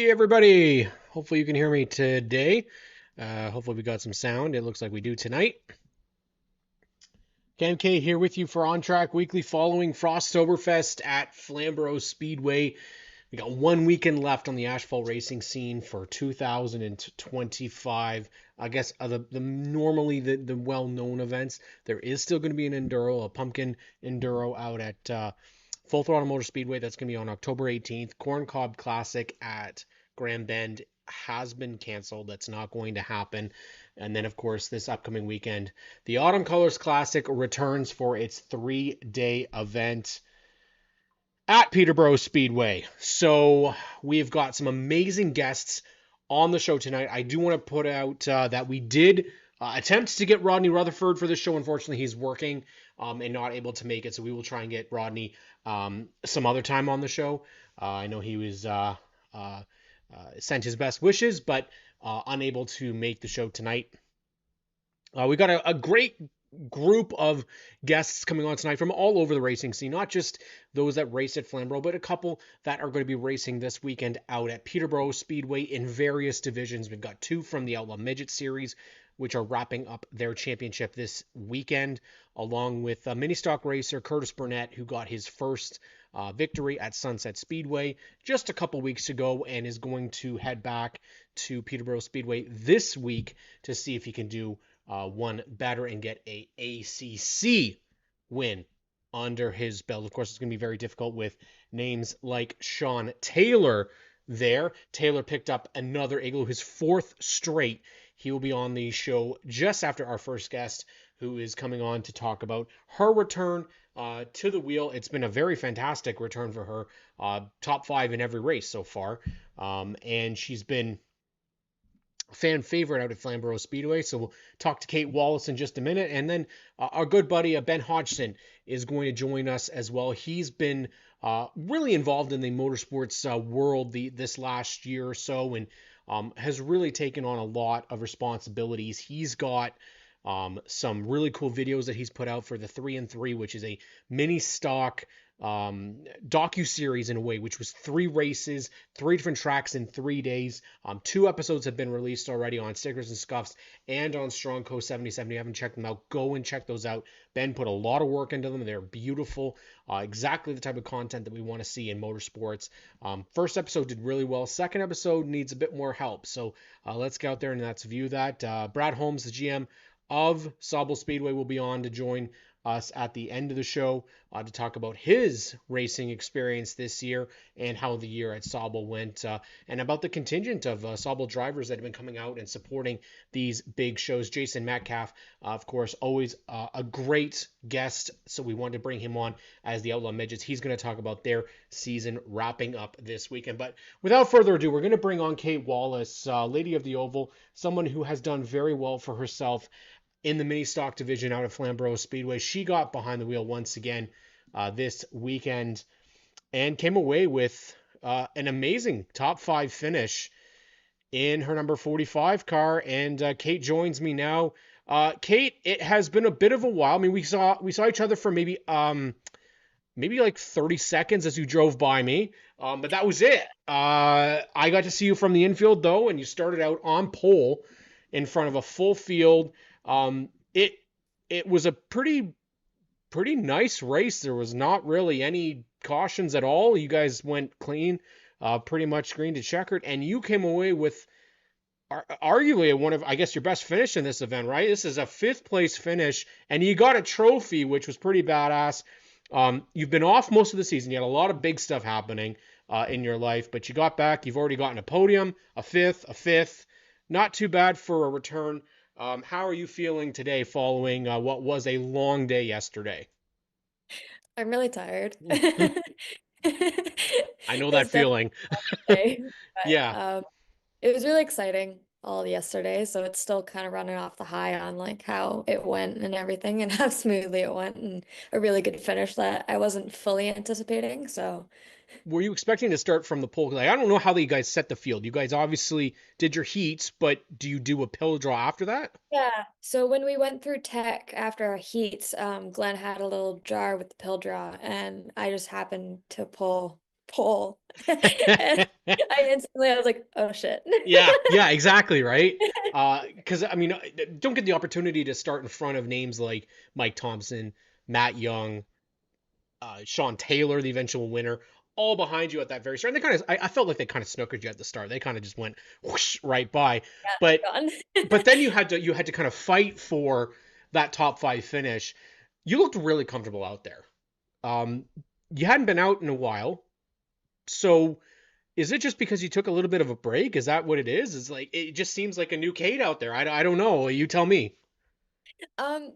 Hey everybody! Hopefully you can hear me today. Hopefully we got some sound. It looks like we do tonight. KMK here with you for ONTrack Weekly following Frosttoberfest at Flamborough Speedway. We got 1 weekend left on the asphalt racing scene for 2025. I guess normally the well-known events. There is still going to be an enduro, a pumpkin enduro out at Full Throttle Motor Speedway. That's going to be on October 18th. Corn Cob Classic at Grand Bend has been canceled. That's not going to happen. And then, of course, this upcoming weekend, the Autumn Colors Classic returns for its 3-day event at Peterborough Speedway. So we've got some amazing guests on the show tonight. I do want to put out that we did attempt to get Rodney Rutherford for this show. Unfortunately, he's working and not able to make it. So we will try and get Rodney some other time on the show. I know he was sent his best wishes, but unable to make the show tonight. We got a great group of guests coming on tonight from all over the racing scene, not just those that race at Flamborough, but a couple that are going to be racing this weekend out at Peterborough Speedway in various divisions. We've got two from the Outlaw Midget Series, which are wrapping up their championship this weekend, along with mini stock racer Curtis Burnett, who got his first victory at Sunset Speedway just a couple weeks ago and is going to head back to Peterborough Speedway this week to see if he can do one better and get a ACC win under his belt. Of course, it's going to be very difficult with names like Sean Taylor there. Taylor picked up another Igloo, his fourth straight. He will be on the show just after our first guest, who is coming on to talk about her return to the wheel. It's been a very fantastic return for her. Top 5 in every race so far. And she's been fan favorite out at Flamborough Speedway. So we'll talk to Kate Wallace in just a minute. And then our good buddy Ben Hodgson is going to join us as well. He's been really involved in the motorsports world this last year or so and has really taken on a lot of responsibilities. He's got some really cool videos that he's put out for the 3 and 3, which is a mini stock docu-series in a way, which was 3 races, 3 different tracks in 3 days. 2 episodes have been released already on Stickers and Scuffs and on Strong Co 77. If you haven't checked them out, go and check those out. Ben put a lot of work into them. They're beautiful. Exactly the type of content that we want to see in motorsports. First episode did really well. Second episode needs a bit more help. So let's get out there and let's view that. Brad Holmes, the GM of Sauble Speedway, will be on to join us at the end of the show to talk about his racing experience this year and how the year at Sauble went and about the contingent of Sauble drivers that have been coming out and supporting these big shows. Jason Metcalf, of course, always a great guest, so we wanted to bring him on as the Outlaw Midgets. He's going to talk about their season wrapping up this weekend. But without further ado, we're going to bring on Kate Wallace, Lady of the Oval, someone who has done very well for herself in the mini stock division out of Flamborough Speedway. She got behind the wheel once again this weekend and came away with an amazing top 5 finish in her number 45 car. And Kate joins me now. Kate, it has been a bit of a while. I mean, we saw each other for maybe like 30 seconds as you drove by me, but that was it. I got to see you from the infield though, and you started out on pole in front of a full field. It was a pretty nice race. There was not really any cautions at all. You guys went clean, pretty much green to checkered, and you came away with arguably one of, I guess, your best finish in this event, right? This is a 5th place finish, and you got a trophy, which was pretty badass. You've been off most of the season. You had a lot of big stuff happening in your life, but you got back. You've already gotten a podium, a 5th. Not too bad for a return. How are you feeling today following what was a long day yesterday? I'm really tired. I know It that was definitely feeling. a day, but Yeah. it was really exciting all yesterday. So it's still kind of running off the high on like how it went and everything and how smoothly it went and a really good finish that I wasn't fully anticipating. So Were you expecting to start from the pole? Like, I don't know how you guys set the field. You guys obviously did your heats, but do you do a pill draw after that? yeah. So when we went through tech after our heats, Glenn had a little jar with the pill draw, and I just happened to pull pole. And I was like, oh shit. Yeah, yeah, exactly, right. Because I mean, don't get the opportunity to start in front of names like Mike Thompson, Matt Young, Sean Taylor, the eventual winner, all behind you at that very start. And I felt like they kind of snookered you at the start. They kind of just went whoosh right by. But Yeah, gone. then you had to kind of fight for that top five finish. You looked really comfortable out there. Um, you hadn't been out in a while, so is it just because you took a little bit of a break? Is that what it is? It's like it just seems like a new Kate out there. I don't know. You tell me. Um,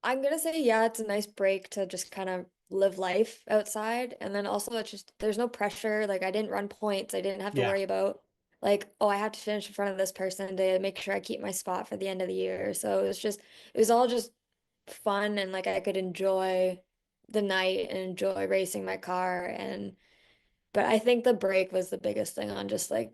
I'm gonna say yeah, it's a nice break to just kind of live life outside. And then also it's just there's no pressure. Like I didn't run points. I didn't have to Yeah. worry about like, oh, I have to finish in front of this person to make sure I keep my spot for the end of the year. So it was all just fun and like I could enjoy the night and enjoy racing my car and but I think the break was the biggest thing on just like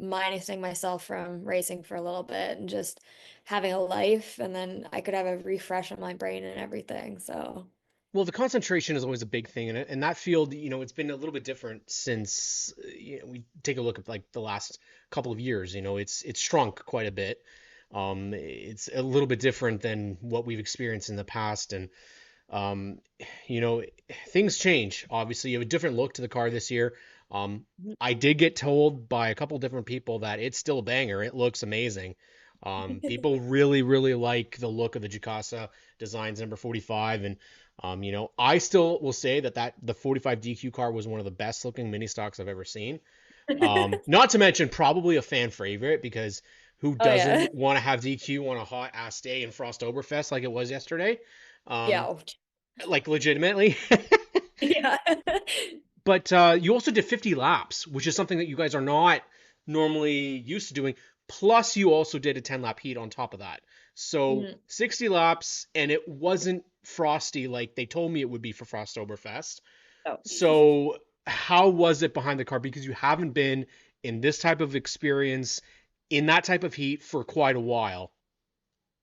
minusing myself from racing for a little bit and just having a life and then I could have a refresh on my brain and everything. So, Well, the concentration is always a big thing in it, and that field, it's been a little bit different since we take a look at like the last couple of years. It's shrunk quite a bit. It's a little bit different than what we've experienced in the past, and Um, you know, things change. Obviously, you have a different look to the car this year. Um, I did get told by a couple different people that it's still a banger. It looks amazing. People really, really like the look of the Jacasa Designs number 45, and I still will say that the 45 DQ car was one of the best looking mini stocks I've ever seen. Not to mention probably a fan favorite because who oh yeah. doesn't want to have DQ on a hot ass day in Frostoberfest like it was yesterday? Um, Yeah. like legitimately. Yeah. But you also did 50 laps, which is something that you guys are not normally used to doing. Plus, you also did a 10 lap heat on top of that. So Mhm. 60 laps, and it wasn't frosty like they told me it would be for Frostoberfest. Oh. So, how was it behind the car? Because you haven't been in this type of experience in that type of heat for quite a while.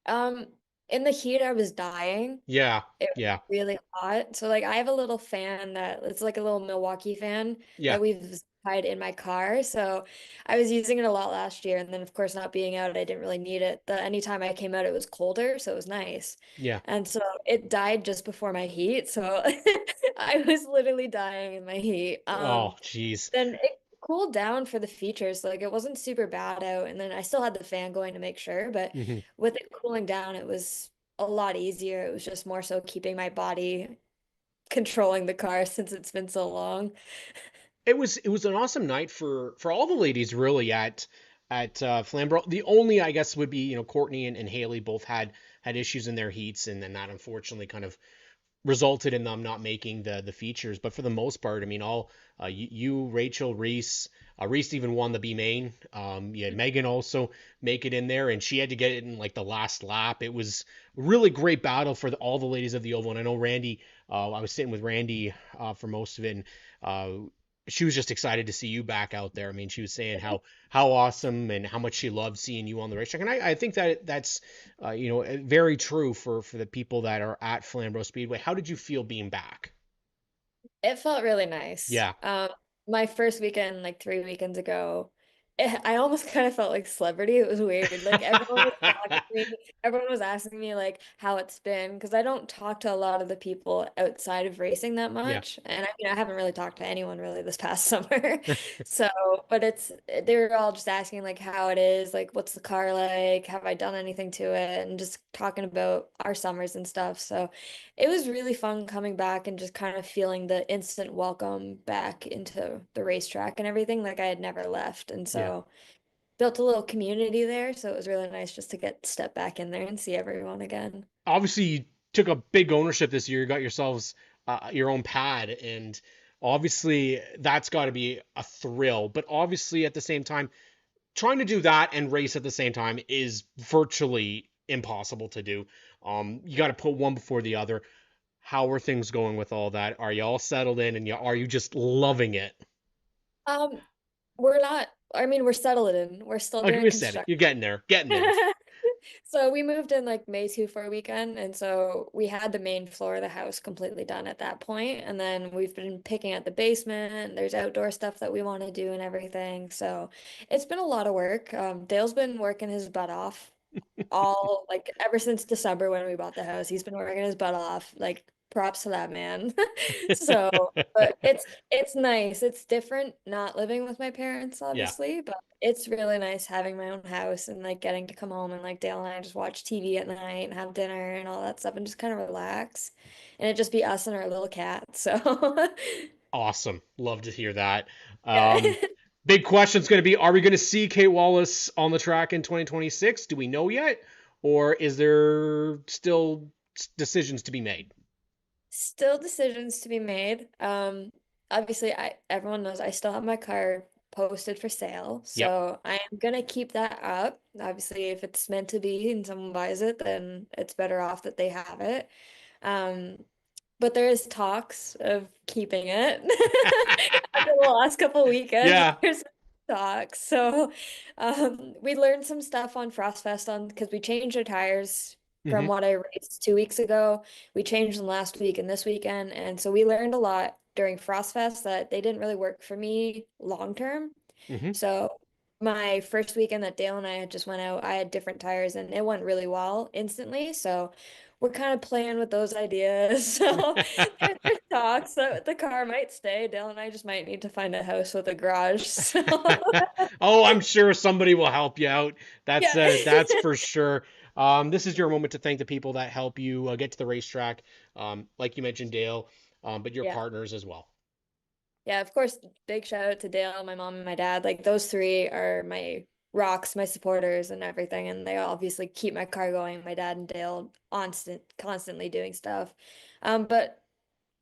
Um, in the heat, I was dying. Yeah, It was yeah, really hot. So like I have a little fan that it's like a little Milwaukee fan yeah, that we've tied in my car. So I was using it a lot last year. And then of course not being out, I didn't really need it. The anytime I came out, it was colder, so it was nice. yeah. And so it died just before my heat. So I was literally dying in my heat. Oh, jeez. Then it cooled down for the features. Like it wasn't super bad out. And then I still had the fan going to make sure, but Mhm. with it cooling down, it was a lot easier. It was just more so keeping my body controlling the car since it's been so long. It was an awesome night for all the ladies really at Flamborough. The only I guess would be Courtney and Haley both had issues in their heats, and then that unfortunately kind of resulted in them not making the features. But for the most part, I mean, all Rachel, Reese even won the B main. You had Megan also make it in there, and she had to get it in like the last lap. It was a really great battle for all the ladies of the oval. And I know Randy. I was sitting with Randy for most of it. And, she was just excited to see you back out there. I mean, she was saying how awesome and how much she loved seeing you on the racetrack, and I think that's very true for the people that are at Flamborough Speedway. How did you feel being back? It felt really nice. Yeah, My first weekend, like 3 weekends ago, I almost kind of felt like celebrity. It was weird. Like everyone was asking me like how it's been because I don't talk to a lot of the people outside of racing that yeah. much, and I mean I haven't really talked to anyone really this past summer. So, but they were all just asking like how it is, like what's the car like, have I done anything to it, and just talking about our summers and stuff. So. It was really fun coming back and just kind of feeling the instant welcome back into the racetrack and everything like I had never left. And Yeah. so built a little community there. So it was really nice just to get step back in there and see everyone again. Obviously, you took a big ownership this year. You got yourselves your own pad, and obviously that's got to be a thrill. But obviously, at the same time, trying to do that and race at the same time is virtually impossible to do. You got to put one before the other. How are things going with all that? Are you all settled in, and are you just loving it? We're not, I mean, we're settled in. We're still Like doing we said it, construction. you're getting there, getting there. So we moved in like May 2 for a weekend, and so we had the main floor of the house completely done at that point, and then we've been picking at the basement. There's outdoor stuff that we want to do and everything. So it's been a lot of work. Dale's been working his butt off all like ever since December when we bought the house. He's been working his butt off. Like props to that man. So, but it's nice. It's different not living with my parents, Yeah, obviously, but it's really nice having my own house and like getting to come home and like Dale and I just watch TV at night and have dinner and all that stuff and just kind of relax. And it just be us and our little cat. So, awesome. Love to hear that. yeah. Um, big question's going to be: are we going to see Kate Wallace on the track in 2026? Do we know yet, or is there still decisions to be made? Still decisions to be made. Obviously, I everyone knows I still have my car posted for sale, Yep. so I am gonna keep that up. Obviously, if it's meant to be and someone buys it, then it's better off that they have it. Um, but there is talks of keeping it. After the last couple of weekends, Yeah. there's talks. So, we learned some stuff on Frostfest on because we changed our tires from Hmm. what I raced 2 weeks ago. We changed them last week and this weekend, and so we learned a lot during Frostfest that they didn't really work for me long term. Hmm. So my first weekend that Dale and I had just went out, I had different tires and it went really well instantly. So we're kind of playing with those ideas. So there's talks that the car might stay. Dale and I just might need to find a house with a garage. So Oh, I'm sure somebody will help you out. yeah. That's for sure. This is your moment to thank the people that help you get to the racetrack. Like you mentioned, Dale, but your Yeah. partners as well. Yeah, of course, big shout out to Dale, my mom and my dad. Like those three are my rocks, my supporters and everything. And they obviously keep my car going. My dad and Dale constantly doing stuff. But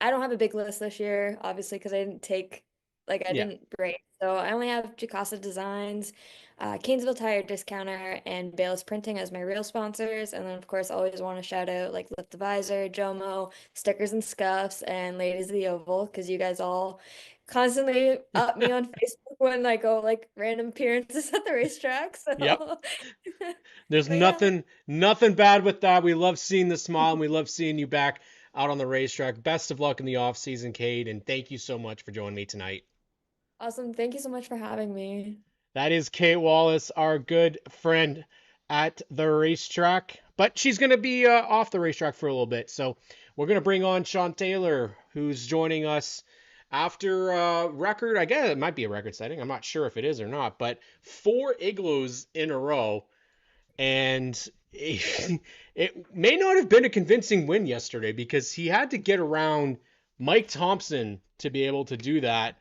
I don't have a big list this year, obviously, because I Yeah. didn't break. So I only have Jacasa Designs, Canesville Tire Discounter, and Bayless Printing as my real sponsors. And then, of course, always want to shout out like Lift the Visor, Jomo, Stickers and Scuffs, and Ladies of the Oval, because you guys all constantly up me on Facebook when I go like random appearances at the racetrack. Yep. So, There's but yeah. nothing bad with that. We love seeing the smile and we love seeing you back out on the racetrack. Best of luck in the off season, Cade, and thank you so much for joining me tonight. Awesome. Thank you so much for having me. That is Kate Wallace, our good friend at the racetrack. But she's going to be off the racetrack for a little bit. So we're going to bring on Sean Taylor, who's joining us after record. I guess it might be a record setting. I'm not sure if it is or not, but 4 igloos in a row. And it may not have been a convincing win yesterday because he had to get around Mike Thompson to be able to do that.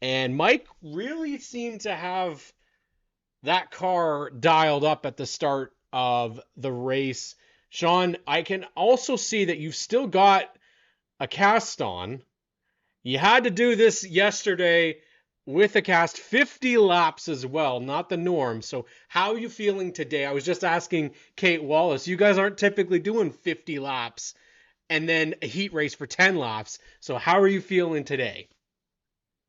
And Mike really seemed to have that car dialed up at the start of the race. Sean, I can also see that you've still got a cast on. You had to do this yesterday with a cast 50 laps as well, not the norm. So, how are you feeling today? I was just asking Kate Wallace. You guys aren't typically doing 50 laps and then a heat race for 10 laps. So, how are you feeling today?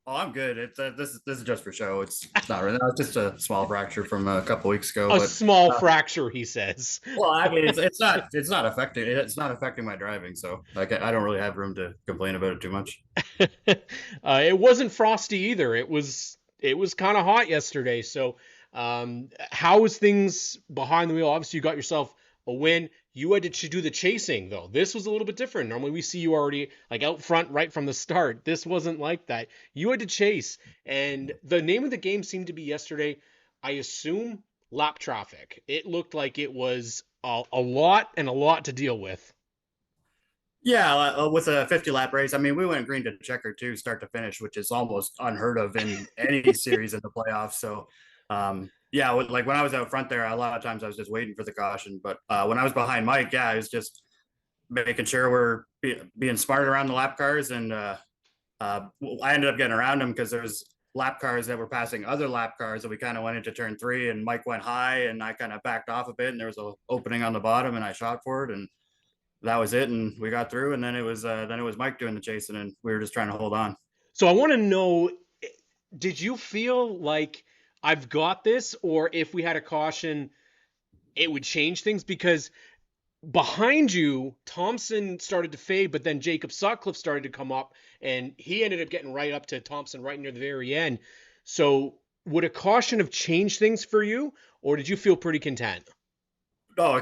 Oh, I'm good. This is just for show. It's not really. It's just a small fracture from a couple weeks ago. A But small fracture, he says. well, I mean, it's not affecting my driving. So like I don't really have room to complain about it too much. It wasn't frosty either. It was kind of hot yesterday. So, how was things behind the wheel? Obviously, you got yourself a win. You had to do the chasing though. This was a little bit different. Normally, we see you already like out front right from the start. This wasn't like that. You had to chase, and the name of the game seemed to be yesterday. I assume lap traffic. It looked like it was a lot and a lot to deal with. Yeah, with a 50 lap race, I mean, we went green to checker too, start to finish, which is almost unheard of in any series in the playoffs. So, yeah, like when I was out front there, a lot of times I was just waiting for the caution. But when I was behind Mike, yeah, I was just making sure being smart around the lap cars, and I ended up getting around him because there's lap cars that were passing other lap cars, and we kind of went into turn three, and Mike went high, and I kind of backed off a bit, and there was an opening on the bottom, and I shot for it, and that was it, and we got through, and then it was Mike doing the chasing, and we were just trying to hold on. So I want to know, did you feel like I've got this, or if we had a caution, it would change things because behind you, Thompson started to fade, but then Jacob Sutcliffe started to come up, and he ended up getting right up to Thompson right near the very end. So would a caution have changed things for you, or did you feel pretty content? Oh,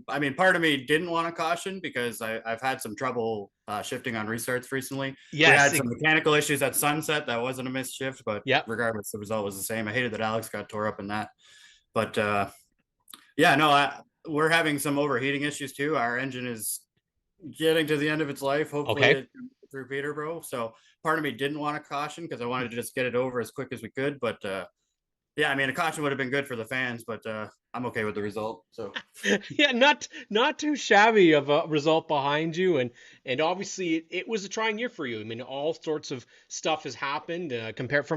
I mean, part of me didn't want to caution because I've had some trouble shifting on restarts recently. We Yes. had some mechanical issues at Sunset. That wasn't a missed shift, but Yep. regardless, the result was the same. I hated that Alex got tore up in that. But yeah, no, we're having some overheating issues too. Our engine is getting to the end of its life, Okay. hopefully through Peterborough. So part of me didn't want to caution because I wanted to just get it over as quick as we could. But yeah, I mean, a caution would have been good for the fans, but I'm okay with the result. So Yeah, not too shabby of a result behind you, and obviously it was a trying year for you. I mean, all sorts of stuff has happened compared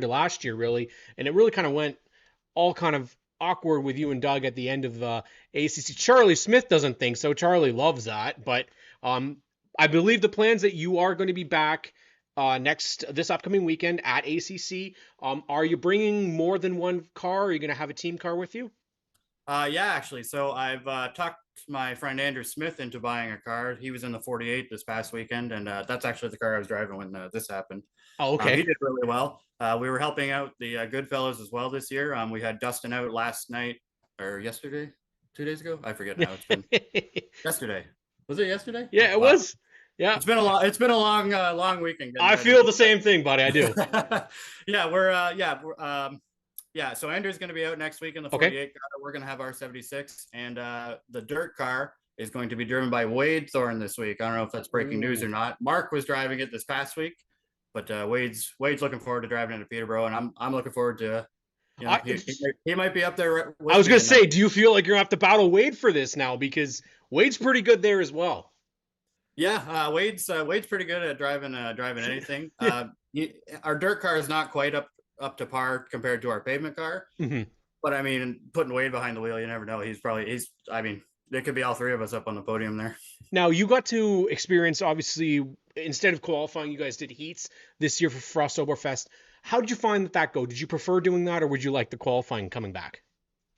to last year, really, and it really kind of went all kind of awkward with you and Doug at the end of ACC. Charlie Smith doesn't think so. Charlie loves that, but um, I believe the plans that you are going to be back this upcoming weekend at ACC. Are you bringing more than one car? Are you going to have a team car with you? yeah, actually. So I've talked my friend Andrew Smith into buying a car. He was in the 48 this past weekend, and that's actually the car I was driving when this happened. Oh, He okay. did really well. We were helping out the Goodfellows as well this year. We had Dustin out last night or yesterday, 2 days ago. I forget now. It's been yesterday. Was it yesterday? Yeah, Oh, it wow. was. Yeah, It's been a long. It's been a long weekend getting I ready. feel the same thing, buddy. I do. Yeah, yeah. So Andrew's going to be out next week in the Okay. 48 car. We're going to have our 76, and the dirt car is going to be driven by Wade Thorne this week. I don't know if that's breaking news or Ooh. not. Mark was driving it this past week, but Wade's looking forward to driving into Peterborough, and I'm looking forward to, I he might be up there I with was me gonna in that. say, do you feel like you're gonna have to battle Wade for this now because Wade's pretty good there as well. Yeah, Wade's pretty good at driving anything. Our dirt car is not quite up to par compared to our pavement car. Hmm. But I mean, putting Wade behind the wheel, you never know. I mean, there could be all three of us up on the podium there. Now you got to experience, obviously, instead of qualifying, you guys did heats this year for Frost Oktoberfest. How did you find that go? Did you prefer doing that, or would you like the qualifying coming back?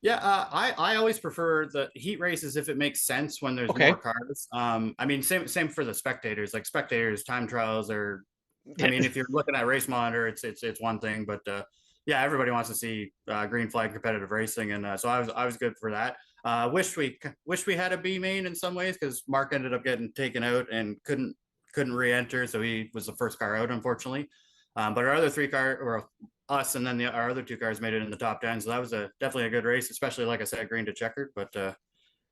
Yeah, I always prefer the heat races if it makes sense when there's more Okay. cars. I mean, same for the spectators. Like spectators, time trials are. I mean, if you're looking at race monitor, it's one thing, but yeah, everybody wants to see green flag competitive racing, and so I was good for that. Wish we had a B main in some ways because Mark ended up getting taken out and couldn't re-enter, so he was the first car out, unfortunately. But our other three car or us and then our other two cars made it in the top 10, so that was definitely a good race, especially like I said, green to checkered. But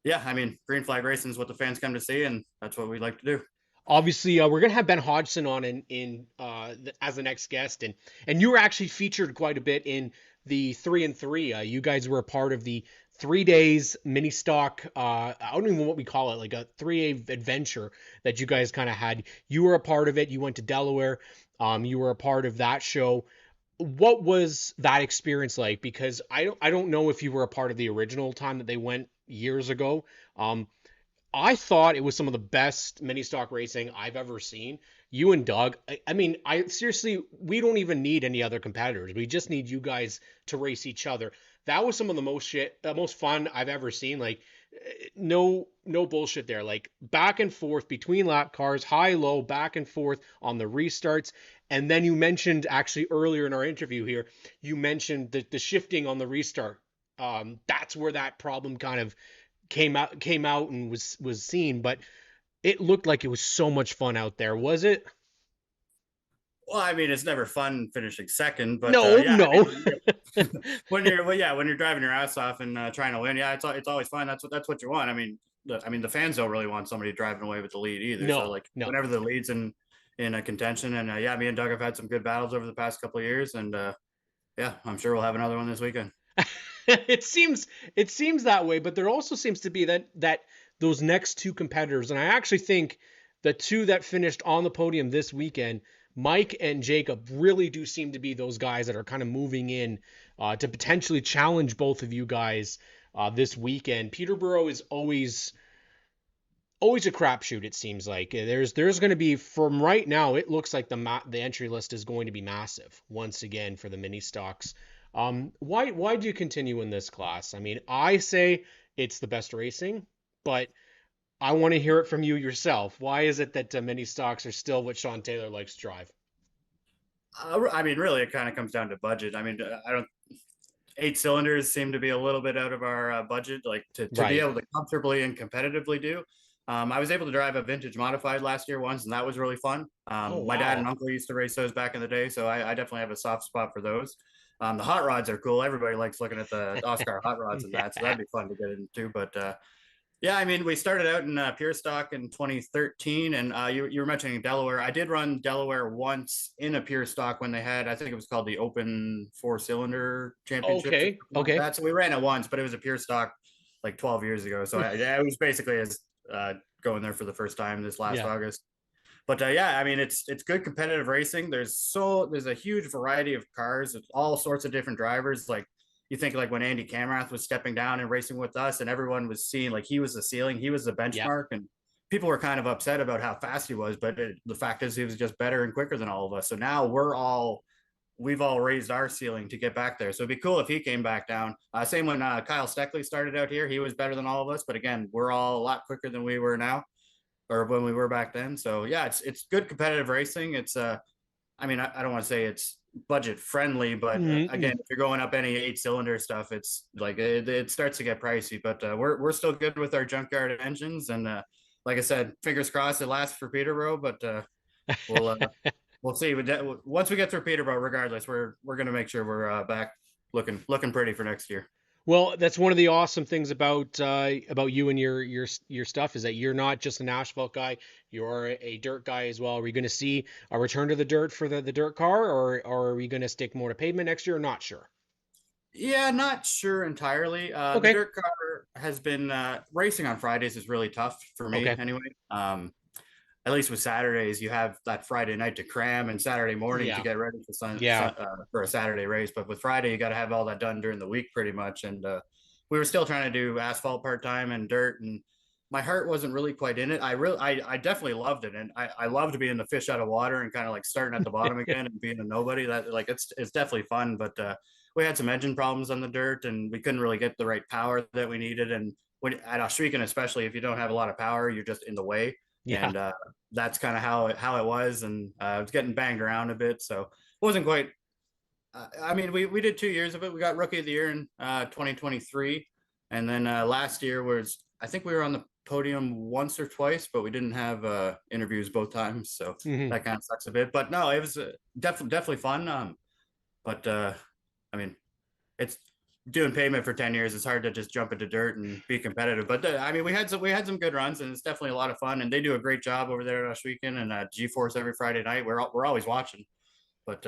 yeah, I mean, green flag racing is what the fans come to see, and that's what we like to do. Obviously, we're gonna have Ben Hodgson on as the next guest, and you were actually featured quite a bit in the 3 and 3. You guys were a part of the 3 days mini stock. I don't even know what we call it, like a 3A adventure that you guys kind of had. You were a part of it. You went to Delaware. You were a part of that show. What was that experience like? Because I don't know if you were a part of the original time that they went years ago. I thought it was some of the best mini stock racing I've ever seen. You and Doug, I mean, I seriously, we don't even need any other competitors. We just need you guys to race each other. That was some of the most fun I've ever seen. Like, no bullshit there. Like back and forth between lap cars, high low, back and forth on the restarts. And then you mentioned actually earlier in our interview here, you mentioned the shifting on the restart. That's where that problem kind of came out and was seen, but it looked like it was so much fun out there, was it? Well, I mean, it's never fun finishing second, but No, yeah, I no. mean, when you're driving your ass off and trying to win, yeah, it's always fun. That's what you want. I mean, the fans don't really want somebody driving away with the lead either. So No, like no. whenever the lead's in a contention, and yeah, me and Doug have had some good battles over the past couple of years, and yeah, I'm sure we'll have another one this weekend. it seems it seems that way, but there also seems to be that those next two competitors, and I actually think the two that finished on the podium this weekend, Mike and Jacob, really do seem to be those guys that are kind of moving in to potentially challenge both of you guys this weekend. Peterborough is always a crapshoot. It seems like there's going to be, from right now, it looks like the entry list is going to be massive once again for the mini stocks. Why do you continue in this class? I mean, I say it's the best racing, but I want to hear it from you yourself. Why is it that many stocks are still what Sean Taylor likes to drive? I mean, really, it kind of comes down to budget. I mean, I don't. 8 cylinders seem to be a little bit out of our budget, like to be Right. able to comfortably and competitively do. I was able to drive a vintage modified last year once, and that was really fun. Oh, My dad and wow. uncle used to race those back in the day, so I definitely have a soft spot for those. The hot rods are cool. Everybody likes looking at the Oscar hot rods and that, so Yeah. that'd be fun to get into. But yeah, I mean, we started out in pure stock in 2013, and you were mentioning Delaware. I did run Delaware once in a pure stock when they had, I think it was called the Open Four Cylinder Championships or Okay. something like Okay. that. So we ran it once, but it was a pure stock like 12 years ago. So yeah, it was basically as going there for the first time this last Yeah. August. But yeah, I mean, it's good competitive racing. There's a huge variety of cars, it's all sorts of different drivers. Like you think like when Andy Camrath was stepping down and racing with us, and everyone was seeing like he was the ceiling, he was the Yeah. benchmark, and people were kind of upset about how fast he was. But the fact is, he was just better and quicker than all of us. So now we've all raised our ceiling to get back there. So it'd be cool if he came back down. Same when Kyle Steckley started out here, he was better than all of us. But again, we're all a lot quicker than we were now or when we were back then. So yeah, it's good competitive racing. It's I mean, I don't want to say it's budget friendly, but again, Mm-hmm. if you're going up any 8 cylinder stuff, it's like it starts to get pricey. But we're still good with our junkyard engines, and like I said, fingers crossed it lasts for Peterborough. But we'll we'll see. Once we get through Peterborough, regardless, we're gonna make sure we're back looking pretty for next year. Well, that's one of the awesome things about you and your stuff is that you're not just an asphalt guy, you're a dirt guy as well. Are we going to see a return to the dirt for the dirt car, or are we going to stick more to pavement next year? Not sure. Yeah, not sure entirely. The Okay. dirt car has been racing on Fridays is really tough for me Okay. anyway. At least with Saturdays, you have that Friday night to cram and Saturday morning to Yeah. get ready for Yeah. for a Saturday race. But with Friday, you got to have all that done during the week pretty much. And we were still trying to do asphalt part time and dirt, and my heart wasn't really quite in it. I definitely loved it, and I loved being the fish out of water and kind of like starting at the bottom again and being a nobody. That like it's definitely fun, but we had some engine problems on the dirt, and we couldn't really get the right power that we needed. And when at Oshwegan, especially if you don't have a lot of power, you're just in the way. Yeah. And that's kind of how it was, and I was getting banged around a bit, so it wasn't quite. I mean, we did 2 years of it. We got Rookie of the Year in 2023, and then last year was I think we were on the podium once or twice, but we didn't have interviews both times, so Hmm. that kind of sucks a bit. But no, it was definitely fun. But I mean, it's doing pavement for 10 years. It's hard to just jump into dirt and be competitive. But I mean, we had some good runs, and it's definitely a lot of fun. And they do a great job over there last weekend, and G-Force every Friday night. We're always watching. But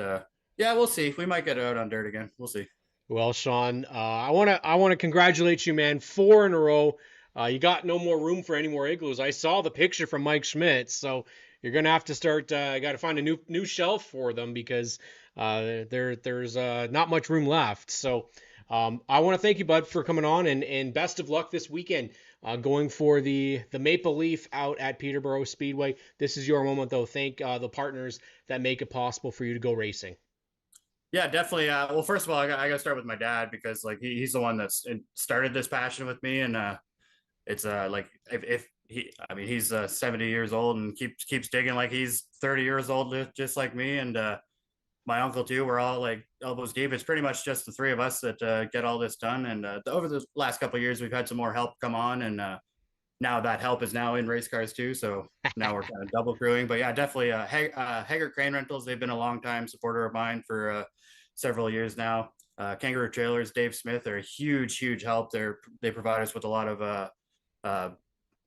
yeah, we'll see. We might get out on dirt again. We'll see. Well, Sean, I wanna congratulate you, man. 4 in a row. You got no more room for any more igloos. I saw the picture from Mike Schmidt, so you're gonna have to start. Got to find a new shelf for them because there's not much room left. So I want to thank you, Bud, for coming on, and best of luck this weekend. Going for the Maple Leaf out at Peterborough Speedway. This is your moment, though. Thank the partners that make it possible for you to go racing. Yeah, definitely. Well, first of all, I got to start with my dad because like he's the one that's started this passion with me, and it's like if he, I mean, he's 70 years old and keeps digging like he's 30 years old, just like me, and my uncle too. We're all like elbows deep. It's pretty much just the three of us that get all this done. And over the last couple of years, we've had some more help come on, and now that help is now in race cars too. So now we're kind of double crewing. But yeah, definitely Hager Crane Rentals. They've been a long time supporter of mine for several years now. Kangaroo Trailers, Dave Smith are a huge help. They provide us with a lot of uh,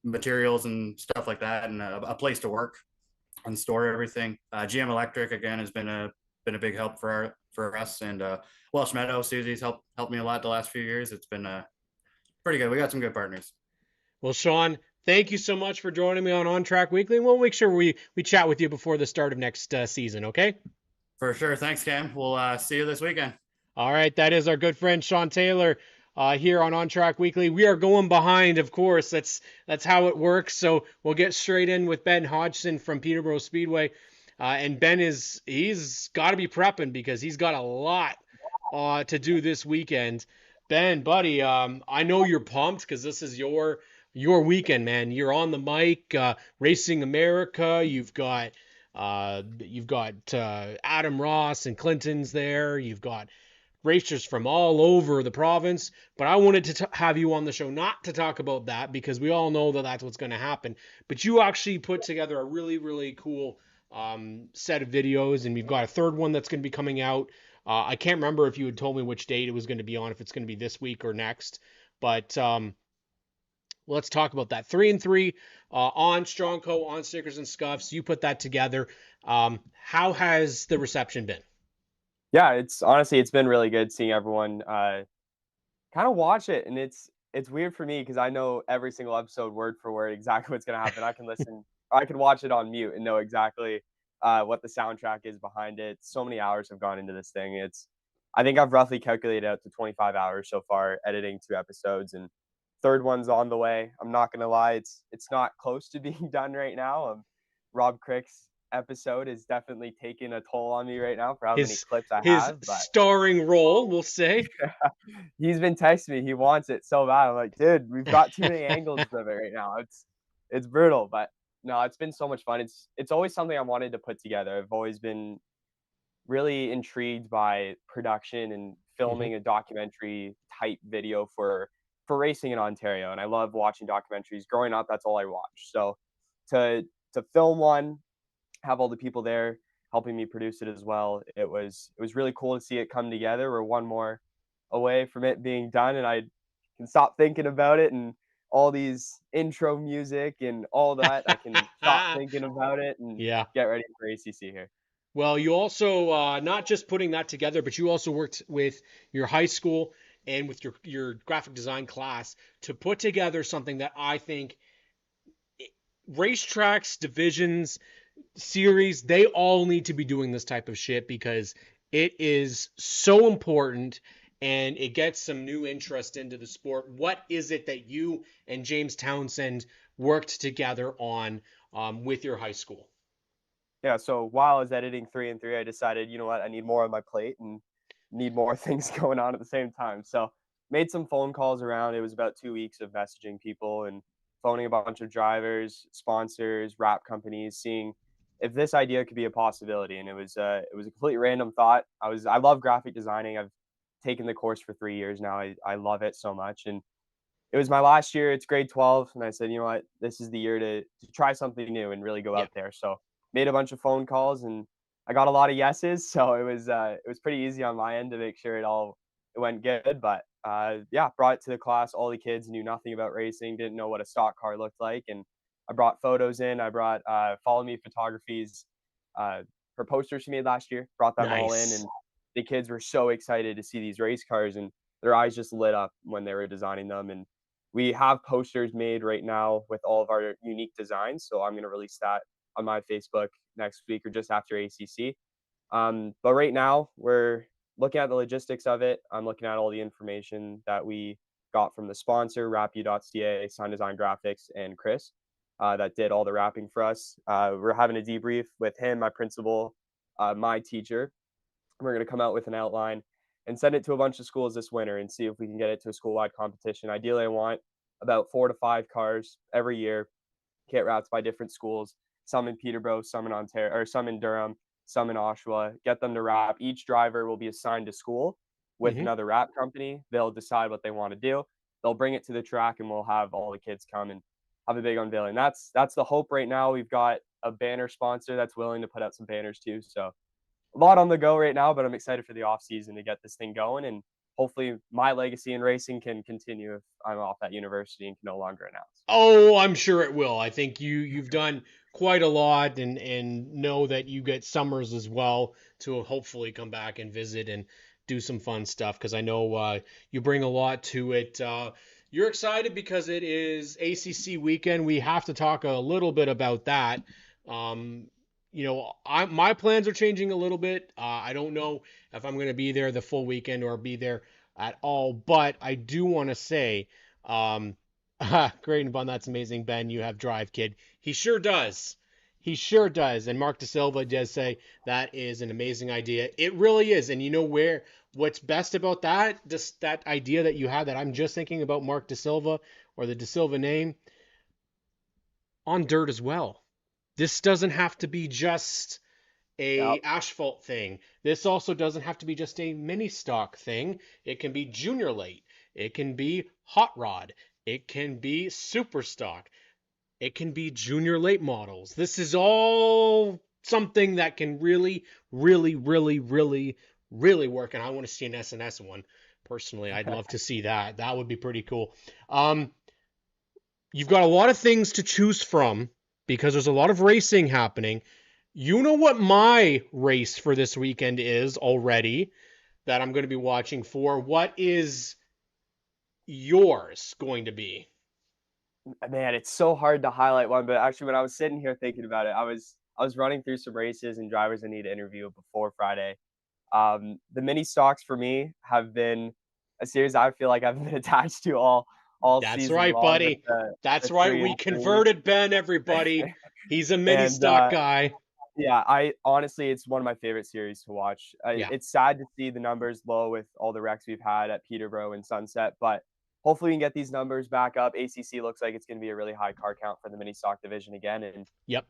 materials and stuff like that, and a place to work and store everything. GM Electric again has been a big help for us, and Welsh Meadow Susie's helped me a lot the last few years. It's been pretty good. We got some good partners. Well, Sean, thank you so much for joining me on OnTrack Weekly, and we'll make sure we chat with you before the start of next season. Okay? For sure. Thanks, Cam. We'll see you this weekend. All right, that is our good friend Sean Taylor here on OnTrack Weekly. We are going behind, of course. That's how it works. So we'll get straight in with Ben Hodgson from Peterborough Speedway, and Ben he's got to be prepping because he's got a lot to do this weekend. Ben, buddy, I know you're pumped because this is your weekend, man. You're on the mic, Racing America. You've got Adam Ross and Clinton's there. You've got racers from all over the province. But I wanted to have you on the show not to talk about that because we all know that that's what's going to happen. But you actually put together a really, really cool set of videos, and we've got a third one that's going to be coming out. I can't remember if you had told me which date it was going to be on, if it's going to be this week or next. But let's talk about that. 3 and 3 on Strong Co, on Stickers and Scuffs. You put that together. How has the reception been? Yeah, it's been really good seeing everyone kind of watch it, and it's weird for me because I know every single episode word for word exactly what's gonna happen. I can watch it on mute and know exactly what the soundtrack is behind it. So many hours have gone into this thing. I think I've roughly calculated out to 25 hours so far editing 2 episodes, and third one's on the way. I'm not gonna lie, it's not close to being done right now. Rob Crick's episode is definitely taking a toll on me right now for how many clips I His have. But starring role, we'll say. he's been texting me. He wants it so bad. I'm like, dude, we've got too many angles of it right now. It's brutal, but no, it's been so much fun. It's always something I wanted to put together. I've always been really intrigued by production and filming a documentary type video for racing in Ontario, and I love watching documentaries. Growing up, that's all I watched. So to film one, have all the people there helping me produce it as well. It was really cool to see it come together. We're one more away from it being done, and I can stop thinking about it and all these intro music and all that. I can stop thinking about it and Yeah. get ready for ACC here. Well, you also not just putting that together, but you also worked with your high school and with your graphic design class to put together something that I think racetracks, divisions, series, they all need to be doing this type of shit because it is so important and it gets some new interest into the sport. What is it that you and James Townsend worked together on with your high school? Yeah, so while I was editing 3 and 3, I decided, you know what, I need more on my plate and need more things going on at the same time. So made some phone calls around. It was about 2 weeks of messaging people and phoning a bunch of drivers, sponsors, wrap companies, seeing if this idea could be a possibility. And it was a completely random thought. I love graphic designing. I've taken the course for 3 years now. I love it so much. And it was my last year. It's grade 12, and I said, you know what, this is the year to try something new and really go Yeah. out there. So made a bunch of phone calls, and I got a lot of yeses. So it was pretty easy on my end to make sure it went good. But yeah, brought it to the class. All the kids knew nothing about racing, didn't know what a stock car looked like, and I brought photos in. I brought Follow Me Photography's her posters she made last year. Brought them all in, Nice. and the kids were so excited to see these race cars, and their eyes just lit up when they were designing them. And we have posters made right now with all of our unique designs. So I'm going to release that on my Facebook next week or just after ACC. But right now, we're looking at the logistics of it. I'm looking at all the information that we got from the sponsor, rapu.ca, Sign Design Graphics, and Chris, that did all the wrapping for us. We're having a debrief with him, my principal, my teacher. We're going to come out with an outline and send it to a bunch of schools this winter and see if we can get it to a school-wide competition. Ideally, I want about 4 to 5 cars every year, kit routes by different schools, some in Peterborough, some in Ontario, or some in Durham, some in Oshawa. Get them to wrap. Each driver will be assigned to school with Mhm. another wrap company. They'll decide what they want to do. They'll bring it to the track, and we'll have all the kids come and have a big unveiling. That's the hope right now. We've got a banner sponsor that's willing to put out some banners too. So a lot on the go right now, but I'm excited for the off season to get this thing going, and hopefully my legacy in racing can continue if I'm off at university and can no longer announce. Oh, I'm sure it will. I think you've done quite a lot and know that you get summers as well to hopefully come back and visit and do some fun stuff because I know you bring a lot to it. You're excited because it is ACC weekend. We have to talk a little bit about that. Um, my plans are changing a little bit. I don't know if I'm going to be there the full weekend or be there at all, but I do want to say. Great and fun. That's amazing, Ben. You have drive, kid. He sure does. He sure does. And Mark DeSilva does say that is an amazing idea. It really is. And you know what's best about that? Just that idea that you had that I'm just thinking about Mark DeSilva or the DeSilva name on dirt as well. This doesn't have to be just a Yep. asphalt thing. This also doesn't have to be just a mini stock thing. It can be junior late. It can be hot rod. It can be super stock. It can be junior late models. This is all something that can really, really, really, really, really work. And I want to see an S&S one. Personally, I'd love to see that. That would be pretty cool. You've got a lot of things to choose from because there's a lot of racing happening. You know what my race for this weekend is already that I'm going to be watching for. What is yours going to be? Man, it's so hard to highlight one, but actually when I was sitting here thinking about it, I was running through some races and drivers I need to interview before Friday. The mini stocks for me have been a series I feel like I've been attached to all That's season right, long with buddy. That's the right. 3 We and 2. converted Ben, everybody. He's a mini And stock guy. yeah, I honestly, it's one of my favorite series to watch. Yeah. It's sad to see the numbers low with all the wrecks we've had at Peterborough and Sunset, but hopefully we can get these numbers back up. ACC looks like it's going to be a really high car count for the mini stock division again. And Yep.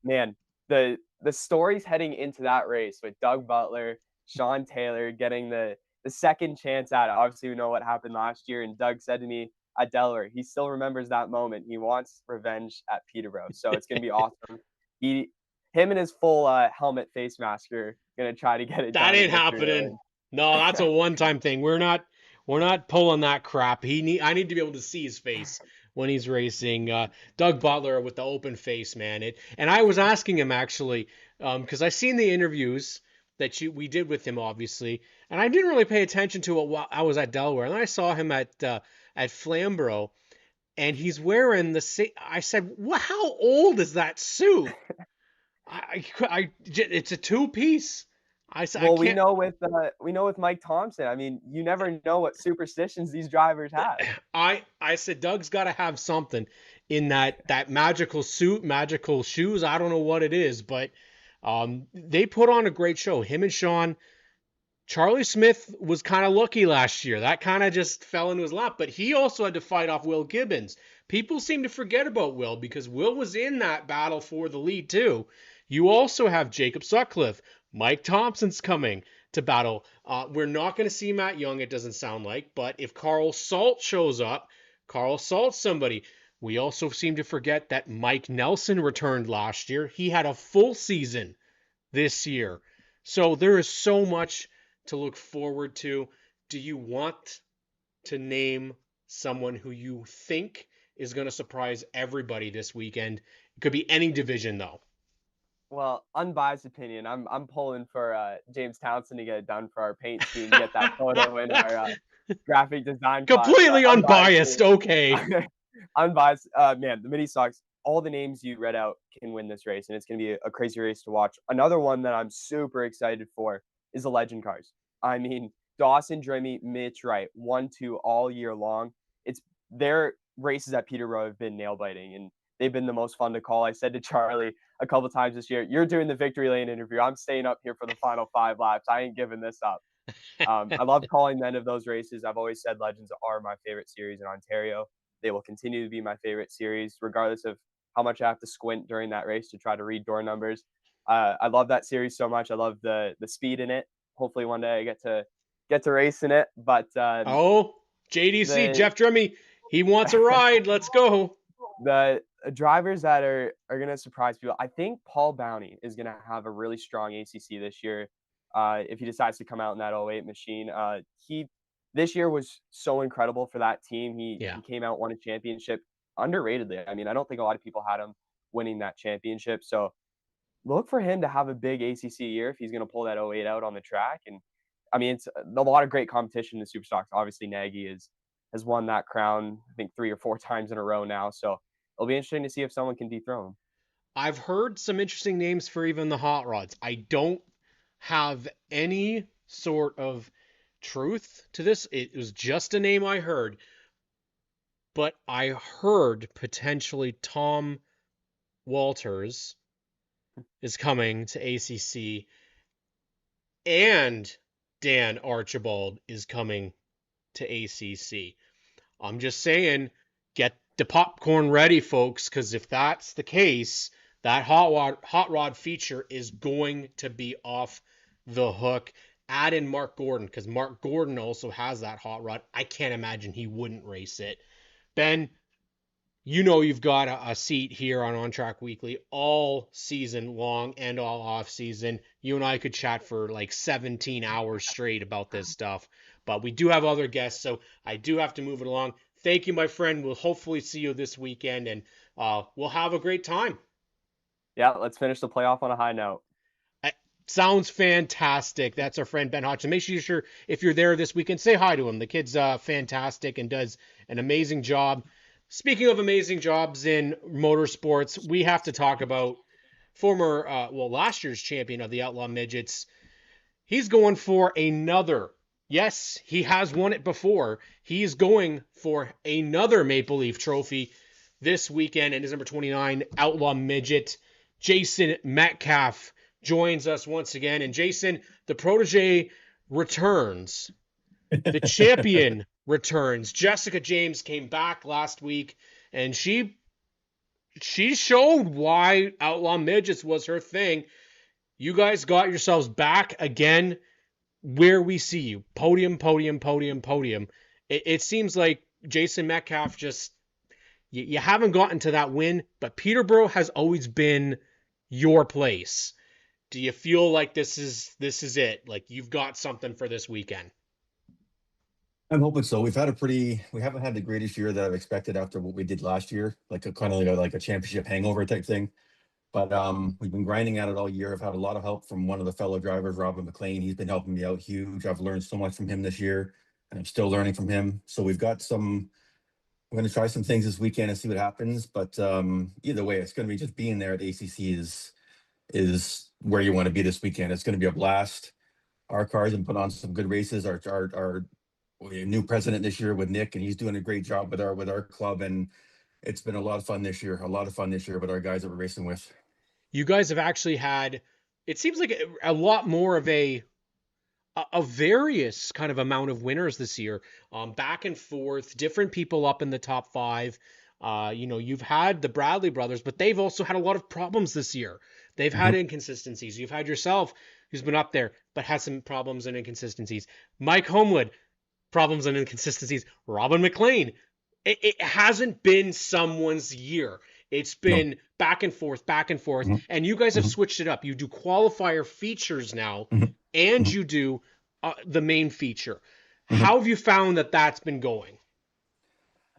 man, the stories heading into that race with Doug Butler, Sean Taylor getting the second chance at it. Obviously, we know what happened last year, and Doug said to me at Delaware, he still remembers that moment. He wants revenge at Peterborough, so it's going to be awesome. Him and his full helmet face mask are gonna try to get it That done in ain't victory happening. lane. No, that's a one-time thing. We're not pulling that crap. I need to be able to see his face when he's racing. Doug Butler with the open face, man. And I was asking him actually, because I seen the interviews that we did with him, obviously, and I didn't really pay attention to it while I was at Delaware. And then I saw him at Flamborough, and he's wearing the same. I said, "What? How old is that suit?" It's a two-piece. I Well, can't. we know with Mike Thompson. I mean, you never know what superstitions these drivers have. I said Doug's got to have something in that magical suit, magical shoes. I don't know what it is, but they put on a great show. Him and Sean. Charlie Smith was kind of lucky last year. That kind of just fell into his lap, but he also had to fight off Will Gibbons. People seem to forget about Will because Will was in that battle for the lead too. You also have Jacob Sutcliffe. Mike Thompson's coming to battle. We're not going to see Matt Young, it doesn't sound like, but if Carl Salt shows up, Carl Salt's somebody. We also seem to forget that Mike Nelson returned last year. He had a full season this year. So there is so much to look forward to. Do you want to name someone who you think is going to surprise everybody this weekend? It could be any division though. Well, unbiased opinion, I'm pulling for James Townsend to get it done for our paint team, get that photo in our graphic design class. Completely unbiased. Okay. Unbiased. Man, the mini stocks, all the names you read out can win this race, and it's going to be a crazy race to watch. Another one that I'm super excited for is the Legend cars. I mean, Dawson, Drimmy, Mitch Wright, 1-2 all year long. It's their races at Peterborough have been nail biting, and they've been the most fun to call. I said to Charlie a couple times this year, "You're doing the victory lane interview. I'm staying up here for the final 5 laps. I ain't giving this up." I love calling the end of those races. I've always said Legends are my favorite series in Ontario. They will continue to be my favorite series, regardless of how much I have to squint during that race to try to read door numbers. I love that series so much. I love the speed in it. Hopefully one day I get to race in it. But JDC, Jeff Drimmy, he wants a ride. Let's go. The drivers that are going to surprise people, I think Paul Bowney is going to have a really strong ACC this year. If he decides to come out in that 08 machine, this year was so incredible for that team. He came out, won a championship underratedly. I mean, I don't think a lot of people had him winning that championship. So look for him to have a big ACC year if he's going to pull that 08 out on the track. And I mean, it's a lot of great competition in the Superstocks. Obviously, Nagy has won that crown, I think 3 or 4 times in a row now. So it'll be interesting to see if someone can dethrone him. I've heard some interesting names for even the hot rods. I don't have any sort of truth to this. It was just a name I heard. But I heard potentially Tom Walters is coming to ACC, and Dan Archibald is coming to ACC. I'm just saying, get the popcorn ready, folks, because if that's the case, that hot rod feature is going to be off the hook. Add in Mark Gordon, because Mark Gordon also has that hot rod. I can't imagine he wouldn't race it. Ben, you know you've got a seat here on ONTrack Weekly all season long and all off season. You and I could chat for like 17 hours straight about this stuff, but we do have other guests, so I do have to move it along. Thank you, my friend. We'll hopefully see you this weekend, and we'll have a great time. Yeah, let's finish the playoff on a high note. Sounds fantastic. That's our friend Ben Hodgson. Make sure if you're there this weekend, say hi to him. The kid's fantastic and does an amazing job. Speaking of amazing jobs in motorsports, we have to talk about former, last year's champion of the Outlaw Midgets. He's going for another. Yes, he has won it before. He's going for another Maple Leaf trophy this weekend, and his number 29 Outlaw Midget, Jason Metcalf, joins us once again. And Jason, the protege returns. The champion returns. Jessica James came back last week, and she showed why Outlaw Midgets was her thing. You guys got yourselves back again where we see you. Podium, podium, podium, podium. It seems like Jason Metcalf just, you haven't gotten to that win, but Peterborough has always been your place. Do you feel like this is it? Like you've got something for this weekend? I'm hoping so. We haven't had the greatest year that I've expected after what we did last year, like a kind of like a championship hangover type thing. But we've been grinding at it all year. I've had a lot of help from one of the fellow drivers, Robin McLean. He's been helping me out huge. I've learned so much from him this year, and I'm still learning from him. So we're going to try some things this weekend and see what happens. But either way, it's going to be just being there at ACC is where you want to be this weekend. It's going to be a blast. Our cars have put on some good races. Our new president this year with Nick, and he's doing a great job with our club, and it's been a lot of fun this year. With our guys that we're racing with. You guys have actually had, it seems like a lot more of a various kind of amount of winners this year, back and forth, different people up in the top five. You've had the Bradley brothers, but they've also had a lot of problems this year. They've had inconsistencies. You've had yourself, who's been up there, but had some problems and inconsistencies. Mike Homewood, problems and inconsistencies. Robin McLean, it hasn't been someone's year. It's been back and forth, and you guys have switched it up. You do qualifier features now, and you do the main feature. How have you found that that's been going?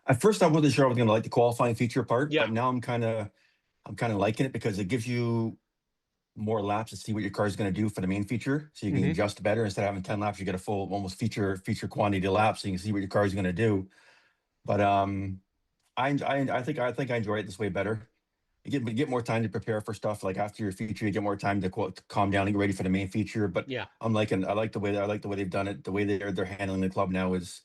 At first, I wasn't sure I was going to like the qualifying feature part, but now I'm kind of liking it because it gives you more laps to see what your car is going to do for the main feature, so you can adjust better. Instead of having 10 laps, you get a full almost feature quantity of laps, so you can see what your car is going to do. But I think I enjoy it this way better. You get more time to prepare for stuff. Like after your feature, you get more time to calm down and get ready for the main feature. But I like the way they've done it. The way they're handling the club now is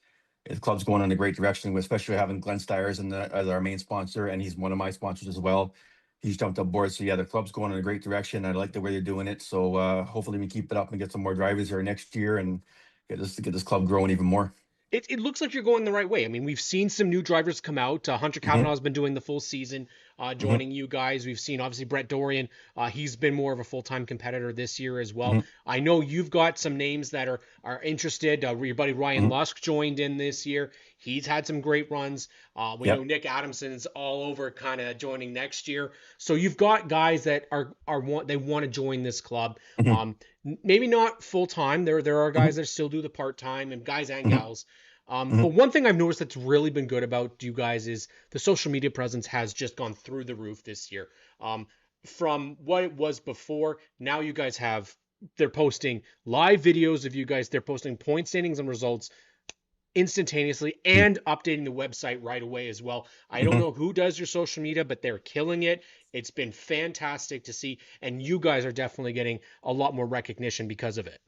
the club's going in a great direction, especially having Glenn Stiers as our main sponsor, and he's one of my sponsors as well. He's jumped on board. So yeah, the club's going in a great direction. I like the way they're doing it. So hopefully we keep it up and get some more drivers here next year and get this club growing even more. It looks like you're going the right way. I mean, we've seen some new drivers come out. Hunter Kavanaugh has been doing the full season, joining you guys. We've seen, obviously, Brett Dorian. He's been more of a full-time competitor this year as well. I know you've got some names that are interested. Your buddy Ryan Lusk joined in this year. He's had some great runs. We know Nick Adamson's all over kind of joining next year. So you've got guys that they want to join this club. Maybe not full-time. There are guys that still do the part-time, and guys and gals. But one thing I've noticed that's really been good about you guys is the social media presence has just gone through the roof this year. From what it was before, now you guys they're posting live videos of you guys. They're posting point standings and results instantaneously and updating the website right away as well. I don't know who does your social media, but they're killing it. It's been fantastic to see, and you guys are definitely getting a lot more recognition because of it.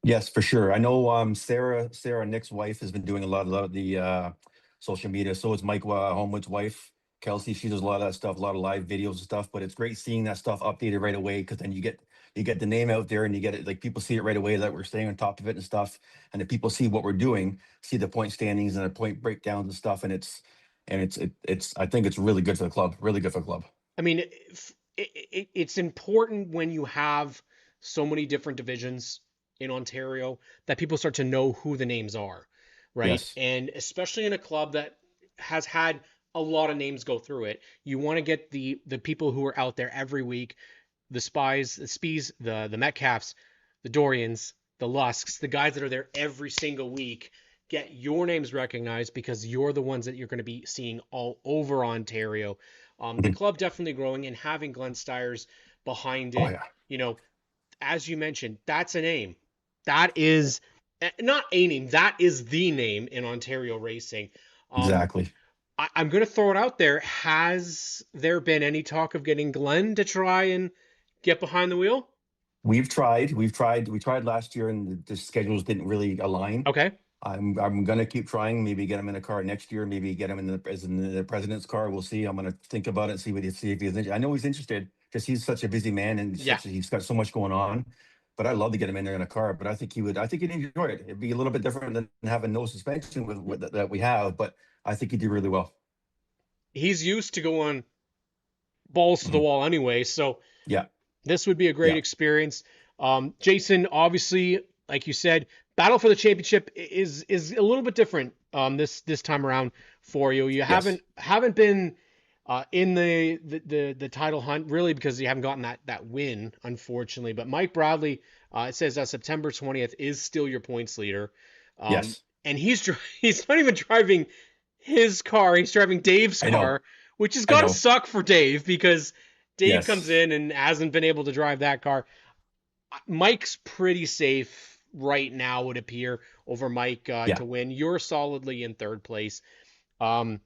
Yes, for sure. I know Sarah, Nick's wife, has been doing a lot of the social media. So is Mike Homewood's wife. Kelsey, she does a lot of that stuff, a lot of live videos and stuff. But it's great seeing that stuff updated right away, because then you get the name out there, and you get it, like, people see it right away that we're staying on top of it and stuff. And if people see what we're doing, see the point standings and the point breakdowns and stuff, and it's I think it's really good for the club, really good for the club. I mean, it's important when you have so many different divisions in Ontario that people start to know who the names are, right? Yes. And especially in a club that has had a lot of names go through it, you want to get the people who are out there every week, the Spies, the Spies, the Metcalfs, the Dorians, the Lusks, the guys that are there every single week. Get your names recognized, because you're the ones that you're going to be seeing all over Ontario. The club definitely growing, and having Glenn Stiers behind it. Oh yeah. You know, as you mentioned, that's a name. That is not a name. That is the name in Ontario racing. Exactly. I'm going to throw it out there. Has there been any talk of getting Glenn to try and get behind the wheel? We tried last year, and the schedules didn't really align. Okay. I'm gonna keep trying. Maybe get him in a car next year. Maybe get him in the president's car. We'll see. I'm gonna think about it. See if he's interested. I know he's interested, because he's such a busy man, and he's got so much going on. But I'd love to get him in there in a car. But I think he would. I think he'd enjoy it. It'd be a little bit different than having no suspension with that we have. But I think he'd do really well. He's used to going balls to the wall anyway, so yeah, this would be a great experience. Jason, obviously, like you said, battle for the championship is a little bit different this time around for you. You haven't been in the title hunt, really, because you haven't gotten that win, unfortunately. But Mike Bradley, it says that September 20th is still your points leader. Yes. And he's not even driving his car. He's driving Dave's car, which has got to suck for Dave, because Dave comes in and hasn't been able to drive that car. Mike's pretty safe right now, would appear, over Mike to win. You're solidly in third place. Can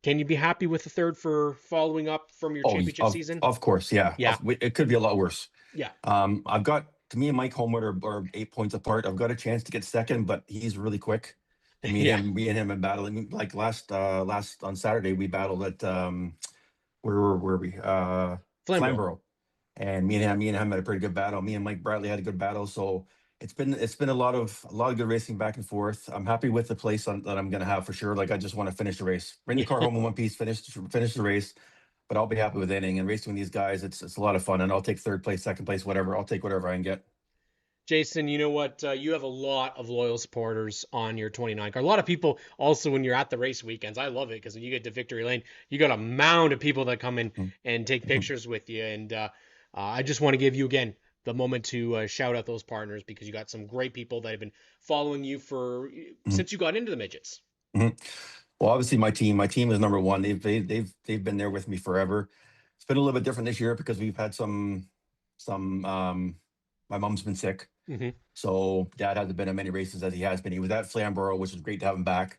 you be happy with the third for following up from your championship season? Of course, yeah. It could be a lot worse. Yeah. I've got, to me and Mike Homewood are 8 points apart. I've got a chance to get second, but he's really quick. And me and him in battling. Like last on Saturday, we battled at where were we? Flamborough. And me and him had a pretty good battle. Me and Mike Bradley had a good battle. So it's been a lot of good racing back and forth. I'm happy with the place that I'm going to have for sure. Like, I just want to finish the race, bring the car home in one piece, finish the race. But I'll be happy with anything. And racing with these guys, it's a lot of fun. And I'll take third place, second place, whatever. I'll take whatever I can get. Jason, you know what? You have a lot of loyal supporters on your 29 car. A lot of people also, when you're at the race weekends, I love it, because when you get to Victory Lane, you got a mound of people that come in and take pictures with you. And I just want to give you, again, the moment to shout out those partners, because you got some great people that have been following you since you got into the midgets. Well, obviously my team is number one. They've been there with me forever. It's been a little bit different this year, because we've had some my mom's been sick. So Dad hasn't been at many races as he has been. He was at Flamborough, which is great to have him back.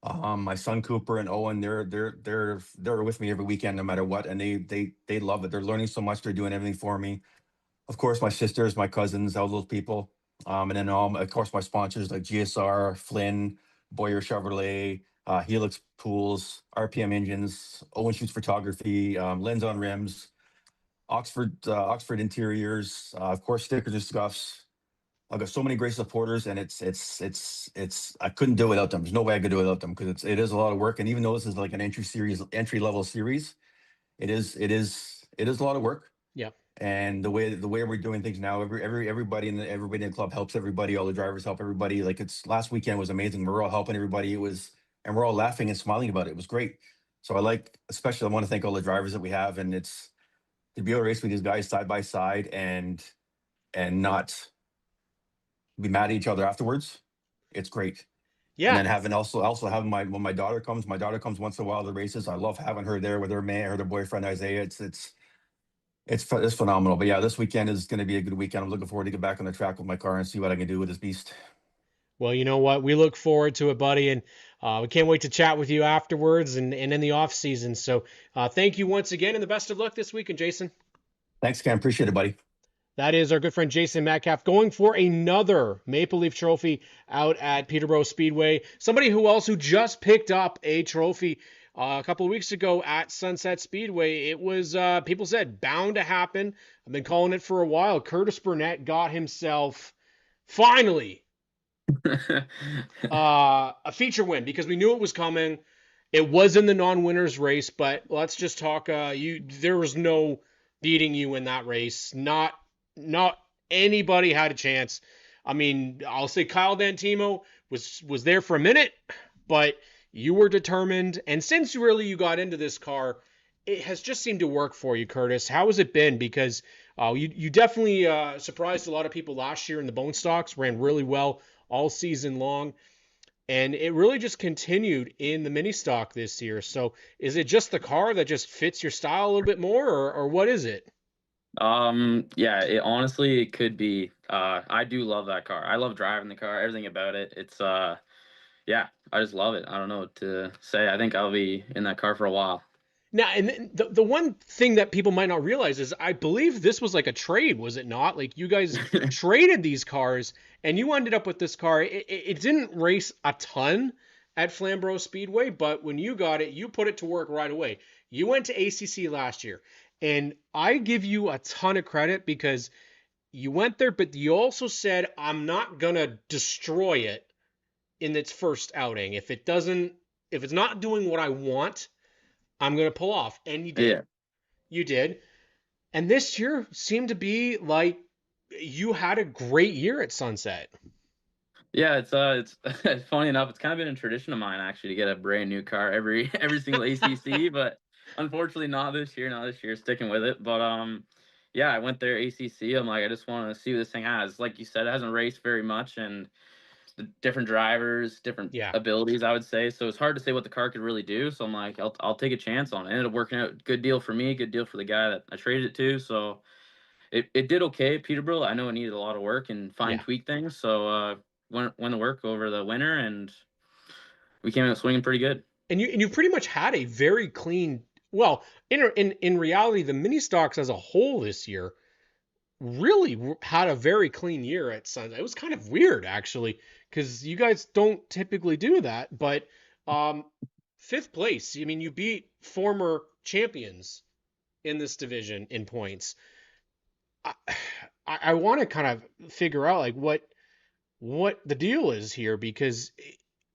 My son Cooper and Owen, they're with me every weekend, no matter what, and they love it. They're learning so much. They're doing everything for me. Of course, my sisters, my cousins, all those people, and then of course my sponsors like GSR, Flynn, Boyer Chevrolet, Helix Pools, RPM Engines, Owen Shoots Photography, Lens on Rims, Oxford Interiors, of course Stickers and Scuffs. I've got so many great supporters, and it's I couldn't do it without them. There's no way I could do it without them, because it is a lot of work. And even though this is like an entry level series, it is a lot of work. Yeah. And the way we're doing things now, everybody in the club helps everybody. All the drivers help everybody. Like, last weekend was amazing. We're all helping everybody. And we're all laughing and smiling about it. It was great. So especially I want to thank all the drivers that we have, and it's to be able to race with these guys side by side and not be mad at each other afterwards. It's great. Yeah. And then having having when my daughter comes once in a while to the races. I love having her there with her man or their boyfriend Isaiah. It's phenomenal. But yeah, this weekend is going to be a good weekend. I'm looking forward to get back on the track with my car and see what I can do with this beast. Well, you know what? We look forward to it, buddy, and we can't wait to chat with you afterwards and in the off season. So thank you once again, and the best of luck this weekend, Jason. Thanks, Cam. Appreciate it, buddy. That is our good friend Jason Metcalf going for another Maple Leaf trophy out at Peterborough Speedway. Somebody who just picked up a trophy a couple of weeks ago at Sunset Speedway. It was, people said, bound to happen. I've been calling it for a while. Curtis Burnett got himself, finally, a feature win because we knew it was coming. It was in the non-winners race, but let's just talk. There was no beating you in that race. Not anybody had a chance. I mean, I'll say Kyle D'Antimo was there for a minute, but you were determined. And since really you got into this car, it has just seemed to work for you, Curtis. How has it been? Because you definitely surprised a lot of people last year in the Bone Stocks, ran really well all season long. And it really just continued in the mini stock this year. So is it just the car that just fits your style a little bit more, or what is it? Yeah, it honestly it could be. I do love that car. I love driving the car, everything about it. It's yeah, I just love it. I don't know what to say. I think I'll be in that car for a while. Now, and the one thing that people might not realize is I believe this was like a trade, was it not? Like you guys traded these cars and you ended up with this car. It didn't race a ton at Flamborough Speedway, but when you got it, you put it to work right away. You went to ACC last year, and I give you a ton of credit because you went there, but you also said, I'm not going to destroy it in its first outing. If it's not doing what I want, I'm going to pull off. And you did. Yeah. You did. And this year seemed to be like you had a great year at Sunset. Yeah, it's funny enough, it's kind of been a tradition of mine actually to get a brand new car every single ACC, but unfortunately not this year, sticking with it. But yeah, I went there ACC. I'm like, I just want to see what this thing has. Like you said, it hasn't raced very much, and the different drivers, different Yeah. abilities, I would say. So it's hard to say what the car could really do. So I'm like, I'll take a chance on it. It ended up working out. Good deal for me, good deal for the guy that I traded it to. So it did okay at Peterborough. I know it needed a lot of work and fine tweak things. So went to work over the winter, and we came out swinging pretty good. And you pretty much had a very clean. Well, in reality, the mini stocks as a whole this year really had a very clean year at Sunset. It was kind of weird actually because you guys don't typically do that. But fifth place. I mean, you beat former champions in this division in points. I want to kind of figure out like what the deal is here because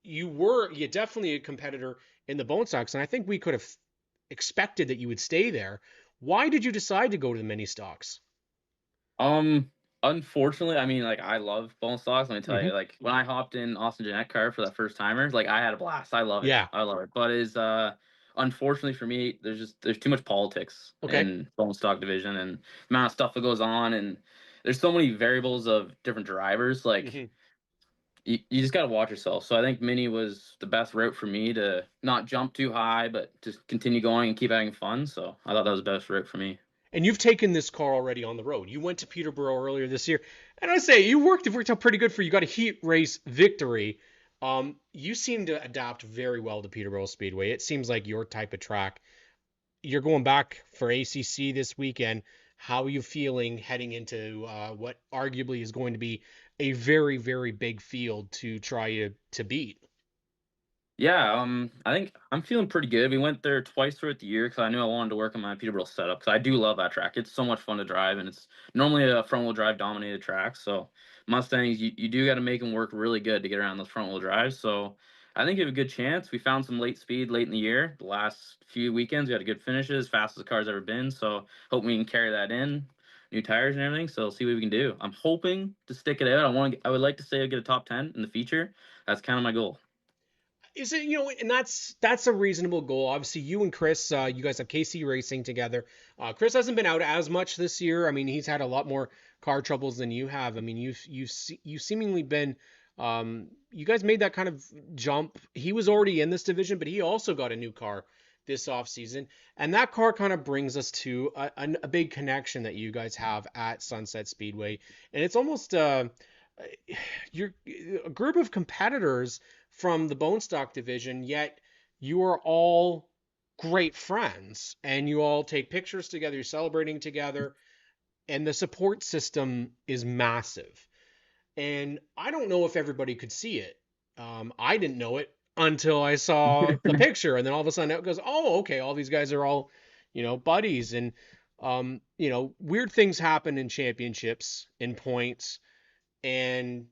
you definitely a competitor in the Bone Stocks, and I think we could have expected that you would stay there. Why did you decide to go to the mini stocks? Unfortunately, I mean, like I love bone stocks. Let me tell you, like when I hopped in Austin Jeanette car for that first timer, like I had a blast. I love it. Yeah. I love it. But unfortunately for me, there's too much politics in bone stock division and the amount of stuff that goes on, and there's so many variables of different drivers. Like you just gotta watch yourself. So I think mini was the best route for me to not jump too high, but just continue going and keep having fun. So I thought that was the best route for me. And you've taken this car already on the road. You went to Peterborough earlier this year, and I say it worked out pretty good for you. You got a heat race victory. You seem to adapt very well to Peterborough Speedway. It seems like your type of track. You're going back for ACC this weekend. How are you feeling heading into what arguably is going to be a very, very big field to try to beat? Yeah, I think I'm feeling pretty good. We went there twice throughout the year because I knew I wanted to work on my Peterborough setup because I do love that track. It's so much fun to drive, and it's normally a front-wheel drive dominated track. So Mustangs, you do got to make them work really good to get around those front-wheel drives. So I think you have a good chance. We found some late speed late in the year. The last few weekends, we had good finishes, fastest the car's ever been. So hope we can carry that in, new tires and everything. So see what we can do. I'm hoping to stick it out. I would like to say I get a top 10 in the feature. That's kind of my goal. Is it, and that's a reasonable goal. Obviously, you and Chris, you guys have KC Racing together. Chris hasn't been out as much this year. I mean, he's had a lot more car troubles than you have. I mean, you've seemingly been, you guys made that kind of jump. He was already in this division, but he also got a new car this off season, and that car kind of brings us to a big connection that you guys have at Sunset Speedway, and it's almost you're a group of competitors from the bone stock division, yet you are all great friends and you all take pictures together, you're celebrating together, and the support system is massive. And I don't know if everybody could see it. I didn't know it until I saw the picture, and then all of a sudden it goes, oh, okay, all these guys are all, buddies, and weird things happen in championships, in points, and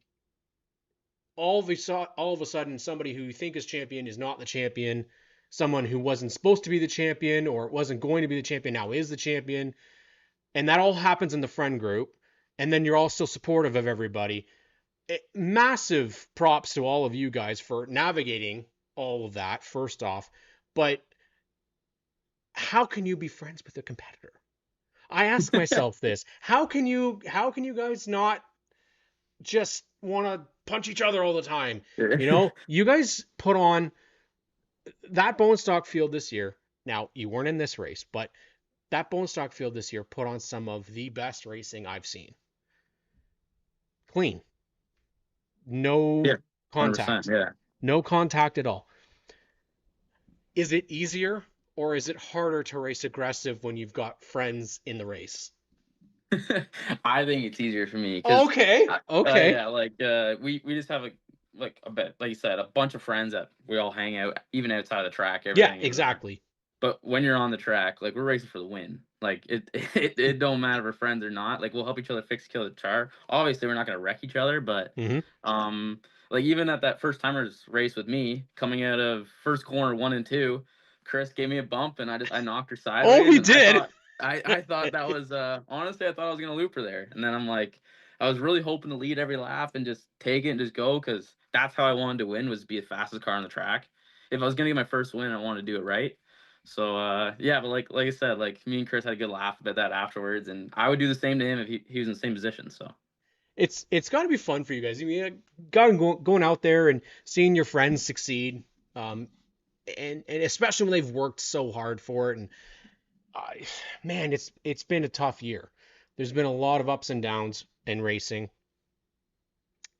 all of a sudden somebody who you think is champion is not the champion. Someone who wasn't supposed to be the champion or wasn't going to be the champion now is the champion. And that all happens in the friend group. And then you're all still supportive of everybody. Massive props to all of you guys for navigating all of that, first off. But how can you be friends with a competitor? I ask myself this. How can you guys not just want to punch each other all the time? You guys put on that bone stock field this year. Now, you weren't in this race, but that bone stock field this year put on some of the best racing I've seen. Clean. No contact. Yeah. No contact at all. Is it easier or is it harder to race aggressive when you've got friends in the race? I think it's easier for me. Okay. Yeah, like we just have a bit, like you said, a bunch of friends that we all hang out, even outside of the track. Yeah, exactly. But when you're on the track, like we're racing for the win. Like it don't matter if we're friends or not. Like we'll help each other fix, kill the char. Obviously, we're not gonna wreck each other, but like even at that first timers race with me, coming out of first corner 1 and 2, Chris gave me a bump and I knocked her sideways. Oh, he did. I thought that was honestly I thought I was gonna loop her there, and then I'm like, I was really hoping to lead every lap and just take it and just go, because that's how I wanted to win, was be the fastest car on the track. If I was gonna get my first win, I wanted to do it right. So yeah, but like I said, like me and Chris had a good laugh about that afterwards, and I would do the same to him if he was in the same position. So it's got to be fun for you guys. I mean, going out there and seeing your friends succeed, and especially when they've worked so hard for it. And man, it's been a tough year. There's been a lot of ups and downs in racing,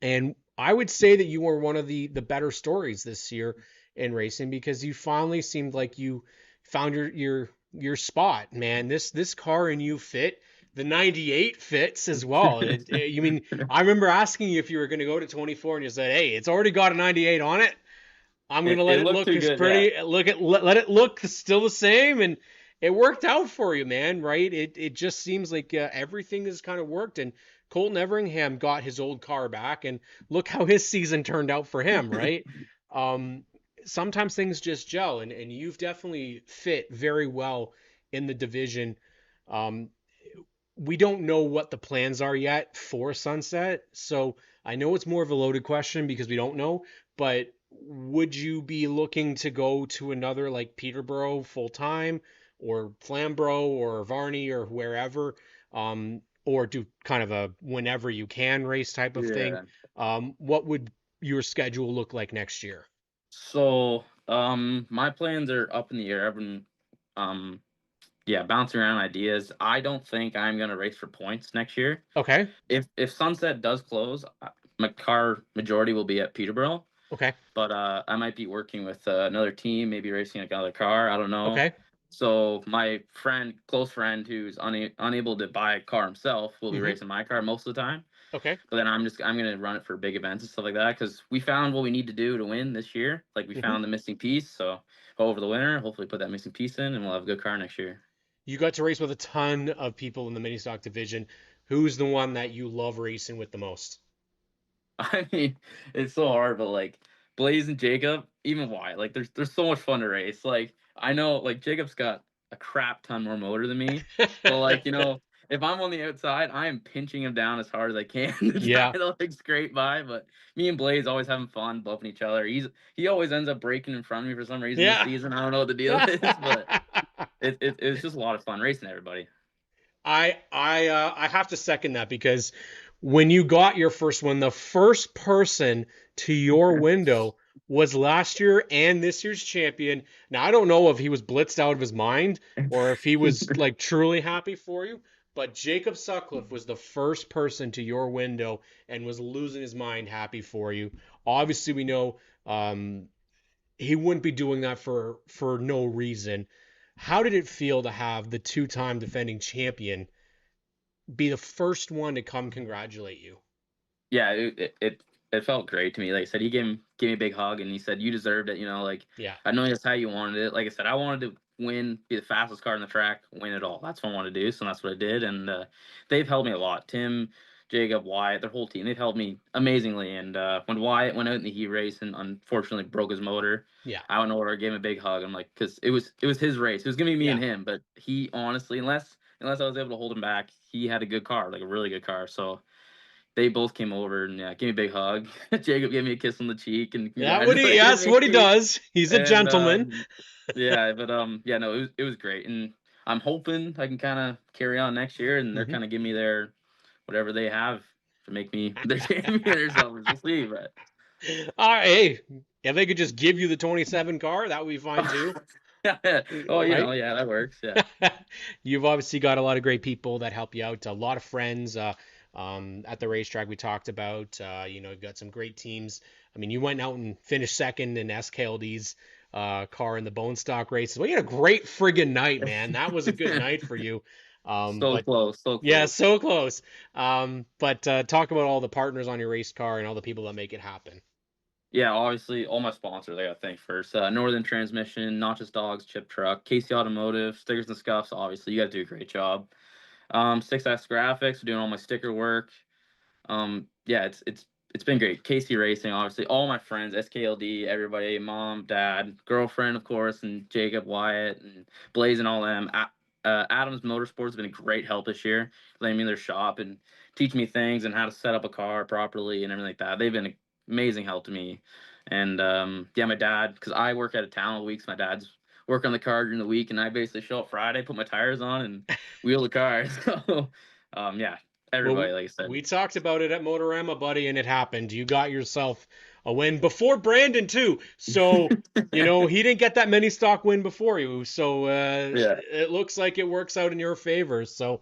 and I would say that you were one of the better stories this year in racing, because you finally seemed like you found your spot, man. This car and you fit. The 98 fits as well. You mean, I remember asking you if you were going to go to 24, and you said, "Hey, it's already got a 98 on it. I'm going to let it look as pretty. Yeah. Let it look still the same." And it worked out for you, man. Right? It just seems like everything has kind of worked. And Colton Everingham got his old car back, and look how his season turned out for him. Right? Sometimes things just gel, and you've definitely fit very well in the division. We don't know what the plans are yet for Sunset, so I know it's more of a loaded question because we don't know, but would you be looking to go to another like Peterborough full time, or Flamborough or Varney or wherever, or do kind of a whenever you can race type of thing? What would your schedule look like next year? So my plans are up in the air. I've been bouncing around ideas. I don't think I'm gonna race for points next year. Okay. If Sunset does close, my car majority will be at Peterborough. Okay. But I might be working with another team, maybe racing another car. I don't know. Okay. So my close friend, who's unable to buy a car himself, will be racing my car most of the time. Okay. But then I'm gonna run it for big events and stuff like that, because we found what we need to do to win this year. Like we found the missing piece. So over the winter, hopefully put that missing piece in, and we'll have a good car next year. You got to race with a ton of people in the mini stock division. Who's the one that you love racing with the most? I mean, it's so hard, but like Blaze and Jacob, even Wyatt, like there's so much fun to race. Like I know, like Jacob's got a crap ton more motor than me, but like if I'm on the outside, I am pinching him down as hard as I can to try to like scrape by. But me and Blaze always having fun, bumping each other. He always ends up breaking in front of me for some reason this season. I don't know what the deal is, but it was just a lot of fun racing everybody. I have to second that, because when you got your first one, the first person to your window was last year and this year's champion. Now, I don't know if he was blitzed out of his mind or if he was like truly happy for you, but Jacob Sutcliffe was the first person to your window and was losing his mind happy for you. Obviously, we know he wouldn't be doing that for no reason. How did it feel to have the two-time defending champion be the first one to come congratulate you? Yeah, it felt great to me. Like I said, he gave me a big hug, and he said, "You deserved it." Like Yeah. I know that's how you wanted it. Like I said, I wanted to win, be the fastest car in the track, win it all. That's what I wanted to do, so that's what I did. And they've helped me a lot. Tim, Jacob, Wyatt, their whole team, they've helped me amazingly. And when Wyatt went out in the heat race and unfortunately broke his motor, Yeah. I went over, gave him a big hug. I'm like, because it was his race. It was gonna be me and him, but he honestly, unless I was able to hold him back, he had a good car, like a really good car. So they both came over and gave me a big hug. Jacob gave me a kiss on the cheek and congratulated That's what he me. does. He's a And gentleman. yeah, but yeah, no, it was great, and I'm hoping I can kind of carry on next year, and they're kind of give me their whatever they have to make me their champion or something. We'll see, but Hey, if they could just give you the 27 car, that would be fine too. oh, Right? yeah, that works. Yeah. You've obviously got a lot of great people that help you out, a lot of friends at the racetrack we talked about. You've got some great teams. I mean, you went out and finished second in SKLD's car in the bone stock races. Well, you had a great friggin' night, man. That was a good night for you. So But close, so close. yeah, so close. But talk about all the partners on your race car and all the people that make it happen. Yeah, obviously, all my sponsors I got to thank first. Northern Transmission, Not Just Dogs, Chip Truck, Casey Automotive, Stickers and Scuffs. Obviously, you guys do a great job. 6S Graphics, doing all my sticker work. Yeah, it's been great. Casey Racing, obviously, all my friends, SKLD, everybody, mom, dad, girlfriend, of course, and Jacob, Wyatt, and Blaze, and all them. Adams Motorsports has been a great help this year, letting me in their shop and teach me things and how to set up a car properly and everything like that. They've been an amazing help to me. And yeah, my dad, because I work out of town all weeks, my dad's work on the car during the week, and I basically show up Friday, put my tires on, and wheel the car. So yeah, everybody, Well, like I said. we talked about it at Motorama, buddy, and it happened. You got yourself a win before Brandon too. So, he didn't get that many stock win before you. So Yeah. it looks like it works out in your favor. So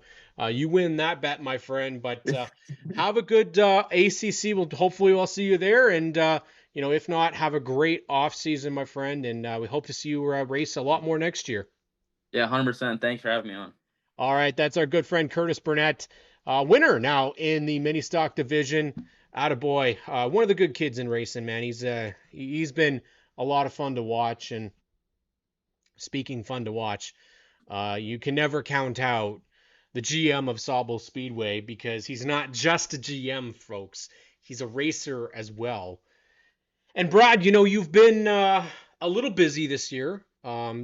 you win that bet, my friend. But have a good ACC. Hopefully we'll see you there. And if not, have a great off season, my friend. And we hope to see you race a lot more next year. Yeah, 100%. Thanks for having me on. All right, that's our good friend Curtis Burnett, winner now in the mini stock division. Attaboy. One of the good kids in racing, man. He's been a lot of fun to watch. And speaking fun to watch, you can never count out the GM of Sauble Speedway, because he's not just a GM, folks. He's a racer as well. And Brad, you've been a little busy this year,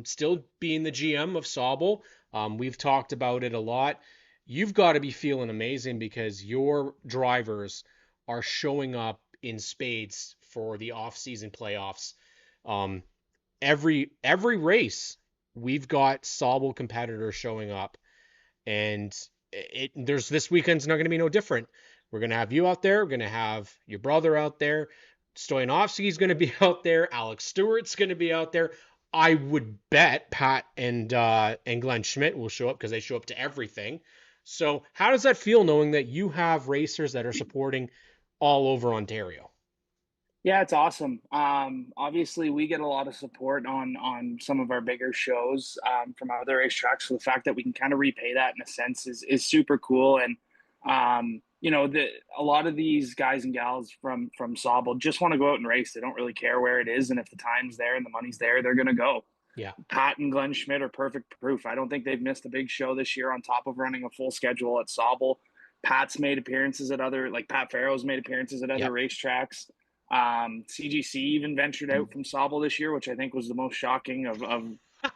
still being the GM of Sauble. We've talked about it a lot. You've got to be feeling amazing because your drivers are showing up in spades for the off-season playoffs. Every race, we've got Sauble competitors showing up, and this weekend's not going to be no different. We're going to have you out there. We're going to have your brother out there. Stoyanovsky's going to be out there. Alex Stewart's going to be out there. I would bet Pat and Glenn Schmidt will show up because they show up to everything. So how does that feel knowing that you have racers that are supporting all over Ontario? Yeah, it's awesome. Obviously, we get a lot of support on some of our bigger shows from other racetracks. So the fact that we can kind of repay that in a sense is super cool. And a lot of these guys and gals from Sauble just want to go out and race. They don't really care where it is, and if the time's there and the money's there, they're going to go. Yeah. Pat and Glenn Schmidt are perfect proof. I don't think they've missed a big show this year on top of running a full schedule at Sauble. Pat's made appearances at Pat Farrow's made appearances at other racetracks. CGC even ventured out from Sauble this year, which I think was the most shocking of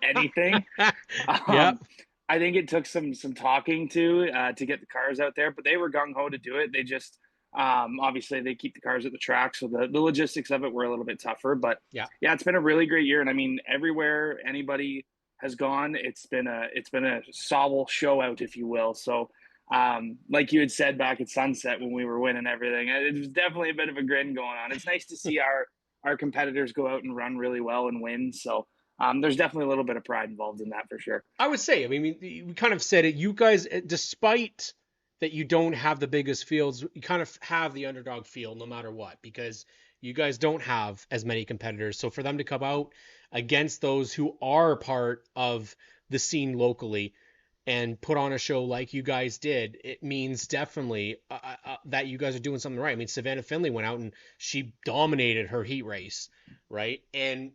anything. I think it took some talking to get the cars out there, but they were gung-ho to do it. They just obviously they keep the cars at the track, so the logistics of it were a little bit tougher. But yeah, it's been a really great year, and I mean, everywhere anybody has gone, it's been a Sauble show out, if you will. So like you had said back at Sunset when we were winning everything, it was definitely a bit of a grin going on. It's nice to see our competitors go out and run really well and win. So there's definitely a little bit of pride involved in that for sure. I would say, I mean, we kind of said it. You guys, despite that you don't have the biggest fields, you kind of have the underdog feel no matter what, because you guys don't have as many competitors. So for them to come out against those who are part of the scene locally, and put on a show like you guys did, it means definitely that you guys are doing something right. I mean, Savannah Finley went out and she dominated her heat race, right? And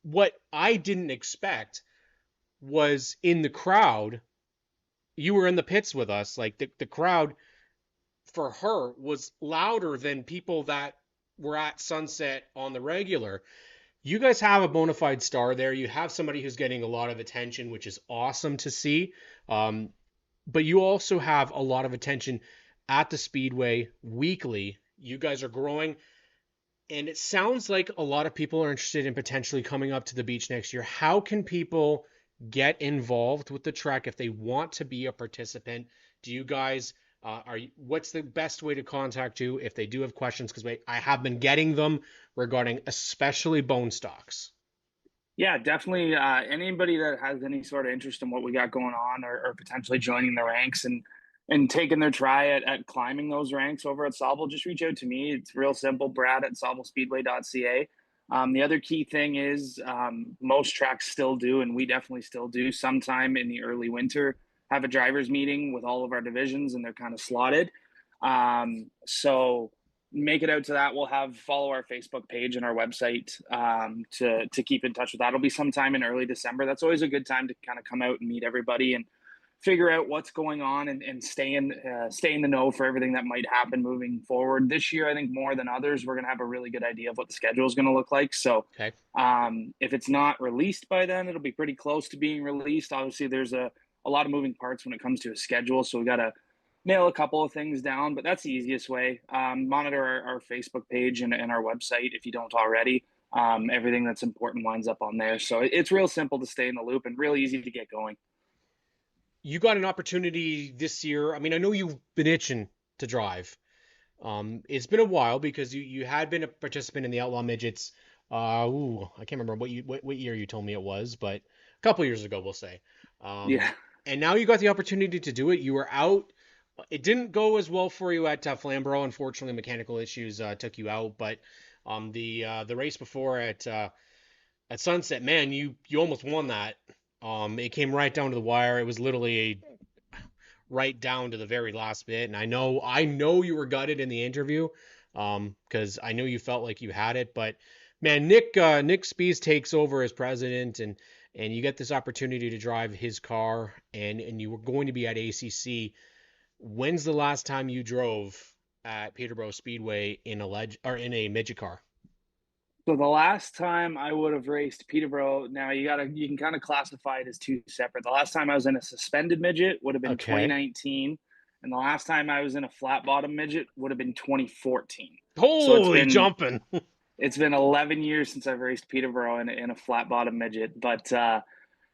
what I didn't expect was in the crowd, you were in the pits with us, like the crowd for her was louder than people that were at Sunset on the regular. You guys have a bona fide star there. You have somebody who's getting a lot of attention, which is awesome to see. Um, but you also have a lot of attention at the Speedway weekly. You guys are growing, and it sounds like a lot of people are interested in potentially coming up to the beach next year. How can people get involved with the trek if they want to be a participant? Do you guys what's the best way to contact you if they do have questions? Because I have been getting them regarding especially bone stocks. Yeah, definitely. Anybody that has any sort of interest in what we got going on, or potentially joining the ranks and taking their try at climbing those ranks over at Sauble, just reach out to me. It's real simple, Brad at SaubleSpeedway.ca. The other key thing is most tracks still do, and we definitely still do, sometime in the early winter, have a drivers meeting with all of our divisions, and they're kind of slotted. So make it out to that. We'll follow our Facebook page and our website to keep in touch with that. It'll be sometime in early December. That's always a good time to kind of come out and meet everybody and figure out what's going on, and stay in the know for everything that might happen moving forward. This year, I think more than others, we're going to have a really good idea of what the schedule is going to look like. So Okay. if it's not released by then, it'll be pretty close to being released. Obviously, there's a lot of moving parts when it comes to a schedule, so we got to nail a couple of things down, but that's the easiest way. Monitor our Facebook page and our website if you don't already. Everything that's important lines up on there. So it's real simple to stay in the loop and really easy to get going. You got an opportunity this year. I mean, I know you've been itching to drive. It's been a while because you had been a participant in the Outlaw Midgets. I can't remember what year you told me it was, but a couple years ago, we'll say. Yeah. And now you got the opportunity to do it. You were out. It didn't go as well for you at Flamborough. Unfortunately, mechanical issues took you out. But the race before at Sunset, man, you almost won that. It came right down to the wire. It was literally right down to the very last bit. And I know you were gutted in the interview, because I know you felt like you had it. But man, Nick Spies takes over as president, and you get this opportunity to drive his car, and you were going to be at ACC. When's the last time you drove at Peterborough Speedway in a midget car? So the last time I would have raced Peterborough, now you can kind of classify it as two separate. The last time I was in a suspended midget would have been Okay. 2019, and the last time I was in a flat bottom midget would have been 2014. Holy jumping! It's been 11 years since I've raced Peterborough in a flat bottom midget, but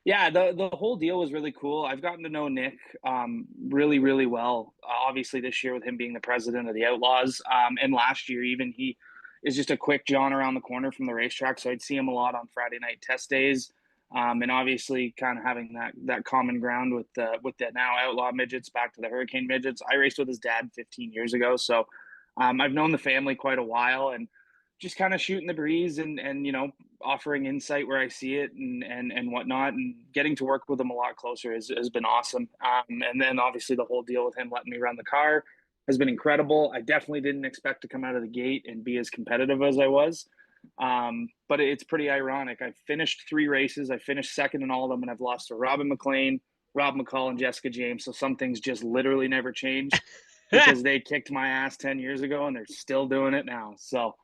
yeah, the whole deal was really cool. I've gotten to know Nick really, really well. Obviously, this year with him being the president of the Outlaws, and last year even, he is just a quick jaunt around the corner from the racetrack. So I'd see him a lot on Friday night test days, and obviously kind of having that common ground with the now Outlaw midgets back to the Hurricane midgets. I raced with his dad 15 years ago, so I've known the family quite a while, and just kind of shooting the breeze and offering insight where I see it and whatnot, and getting to work with him a lot closer has been awesome. And then obviously the whole deal with him letting me run the car has been incredible. I definitely didn't expect to come out of the gate and be as competitive as I was. But it's pretty ironic. I've finished 3 races. I finished second in all of them, and I've lost to Robin McLean, Rob McCall, and Jessica James. So some things just literally never changed because they kicked my ass 10 years ago and they're still doing it now. So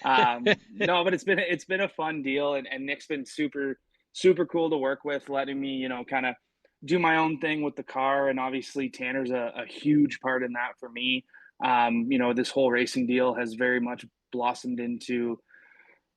no, but it's been a fun deal, and Nick's been super cool to work with, letting me kind of do my own thing with the car, and obviously Tanner's a huge part in that for me. This whole racing deal has very much blossomed into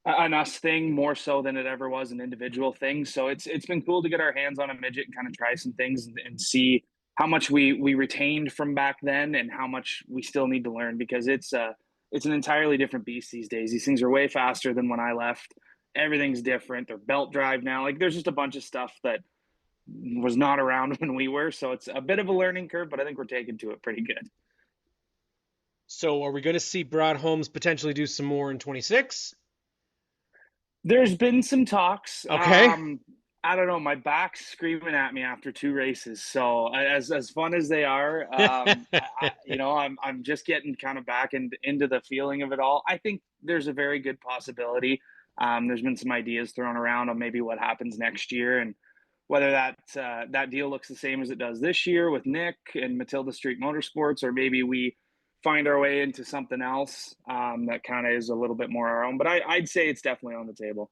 an us thing more so than it ever was an individual thing. So it's been cool to get our hands on a midget and kind of try some things and see how much we retained from back then and how much we still need to learn, because it's an entirely different beast these days. These things are way faster than when I left. Everything's different. They're belt drive now. Like, there's just a bunch of stuff that was not around when we were. So it's a bit of a learning curve, but I think we're taking to it pretty good. So are we going to see Brad Holmes potentially do some more in 26? There's been some talks. Okay. I don't know. My back's screaming at me after 2 races. So as fun as they are, I'm just getting kind of back into the feeling of it all. I think there's a very good possibility. There's been some ideas thrown around on maybe what happens next year and whether that deal looks the same as it does this year with Nick and Matilda Street Motorsports, or maybe we find our way into something else that kind of is a little bit more our own. But I'd say it's definitely on the table.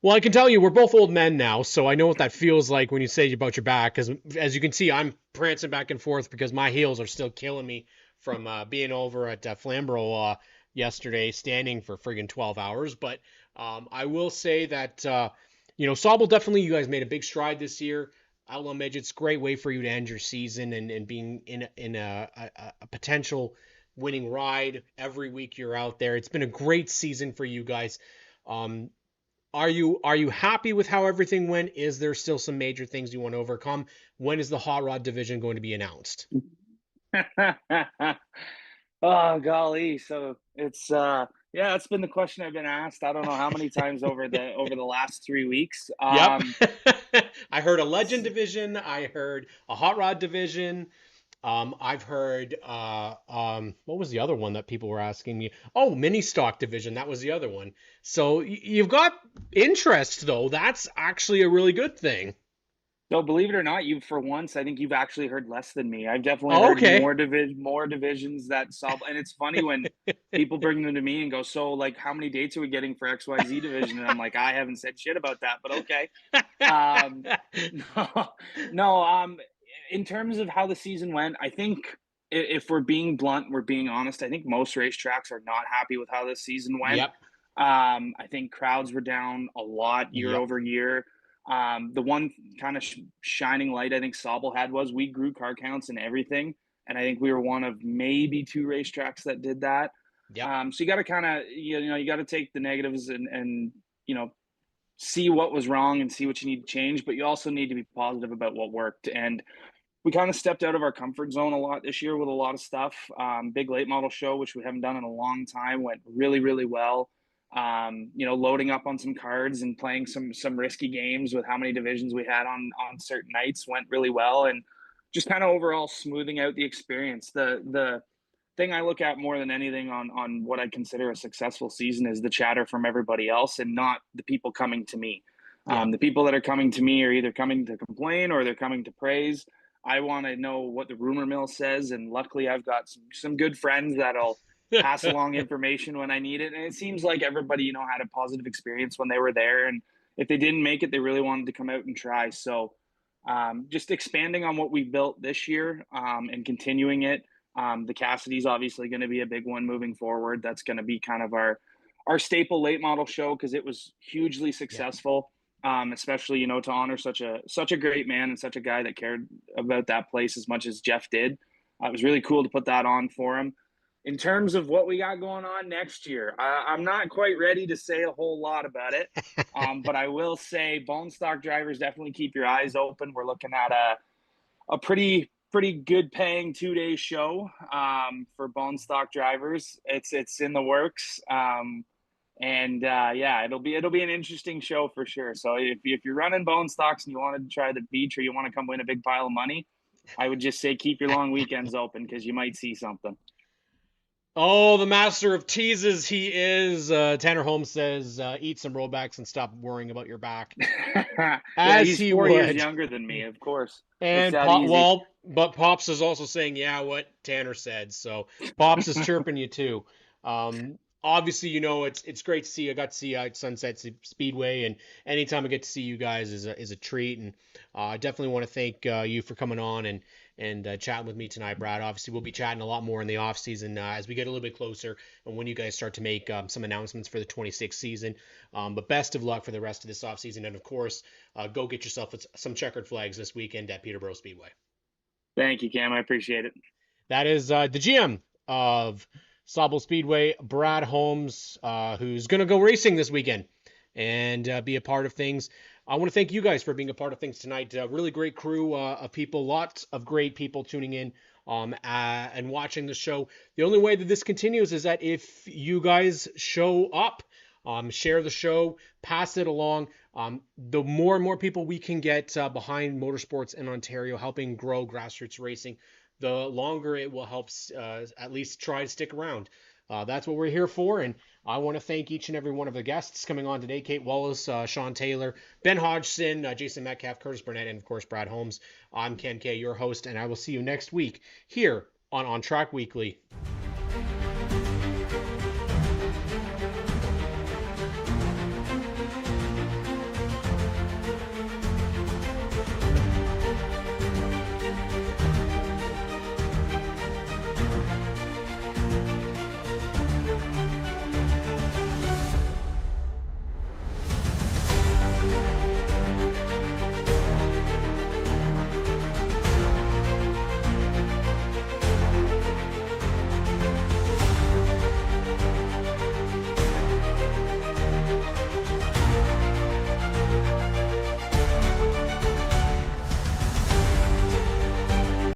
Well, I can tell you we're both old men now, so I know what that feels like when you say about your back. Because as you can see, I'm prancing back and forth because my heels are still killing me from being over at Flamborough yesterday, standing for friggin' 12 hours. But I will say that Sauble definitely, you guys made a big stride this year. Outlaw Midgets, great way for you to end your season and being in a potential winning ride every week you're out there. It's been a great season for you guys. Are you happy with how everything went? Is there still some major things you want to overcome? When is the hot rod division going to be announced? Oh golly, so it's that's been the question I've been asked. I don't know how many times over the last 3 weeks. Yep. I heard a legend division. I heard a hot rod division. I've heard what was the other one that people were asking me? Oh, mini stock division. That was the other one. So you've got interest though. That's actually a really good thing. No, believe it or not, for once, I think you've actually heard less than me. I've definitely heard more divisions that solve. And it's funny when people bring them to me and go, "So, like, how many dates are we getting for XYZ division?" And I'm like, "I haven't said shit about that, but okay." No. In terms of how the season went, I think if we're being blunt, we're being honest. I think most racetracks are not happy with how this season went. Yep. I think crowds were down a lot year over year. The one kind of shining light I think Sauble had was we grew car counts and everything, and I think we were one of maybe 2 racetracks that did that. Yep. So you got to kind of you got to take the negatives and see what was wrong and see what you need to change, but you also need to be positive about what worked. And we kind of stepped out of our comfort zone a lot this year with a lot of stuff. Big late model show, which we haven't done in a long time, went really, really well. Loading up on some cards and playing some risky games with how many divisions we had on certain nights went really well, and just kind of overall smoothing out the experience. The thing I look at more than anything on what I consider a successful season is the chatter from everybody else and not the people coming to me. Yeah. The people that are coming to me are either coming to complain or they're coming to praise. I want to know what the rumor mill says, and luckily I've got some good friends that'll pass along information when I need it. And it seems like everybody, had a positive experience when they were there. And if they didn't make it, they really wanted to come out and try. So just expanding on what we built this year and continuing it. The Cassidy's obviously going to be a big one moving forward. That's going to be kind of our staple late model show because it was hugely successful. Especially, to honor such a great man and such a guy that cared about that place as much as Jeff did. It was really cool to put that on for him. In terms of what we got going on next year, I'm not quite ready to say a whole lot about it, but I will say bone stock drivers, definitely keep your eyes open. We're looking at a pretty good paying 2-day show for bone stock drivers. It's in the works. It'll be an interesting show for sure. So if you're running bone stocks and you wanted to try the beach or you want to come win a big pile of money, I would just say keep your long weekends open because you might see something. Oh, the master of teases he is. Tanner Holmes says, eat some rollbacks and stop worrying about your back. He's 4 years younger than me, of course. And but Pops is also saying, yeah, what Tanner said. So Pops is chirping you too. Obviously, it's great to see you. I got to see you at Sunset Speedway, and anytime I get to see you guys is a treat. And I definitely want to thank you for coming on and chatting with me tonight, Brad. Obviously, we'll be chatting a lot more in the off season as we get a little bit closer and when you guys start to make some announcements for the 26th season. But best of luck for the rest of this off season, and of course, go get yourself some checkered flags this weekend at Peterborough Speedway. Thank you, Cam. I appreciate it. That is the GM of Sauble Speedway, Brad Holmes, who's going to go racing this weekend and be a part of things. I want to thank you guys for being a part of things tonight. Really great crew of people, lots of great people tuning in and watching the show. The only way that this continues is that if you guys show up Share the show, pass it along. The more and more people we can get behind motorsports in Ontario, helping grow grassroots racing, the longer it will help at least try to stick around. That's what we're here for, and I want to thank each and every one of the guests coming on today: Kate Wallace, Sean Taylor, Ben Hodgson, Jason Metcalf, Curtis Burnett, and of course Brad Holmes. I'm Ken Kay, your host, and I will see you next week here on ONTrack Weekly.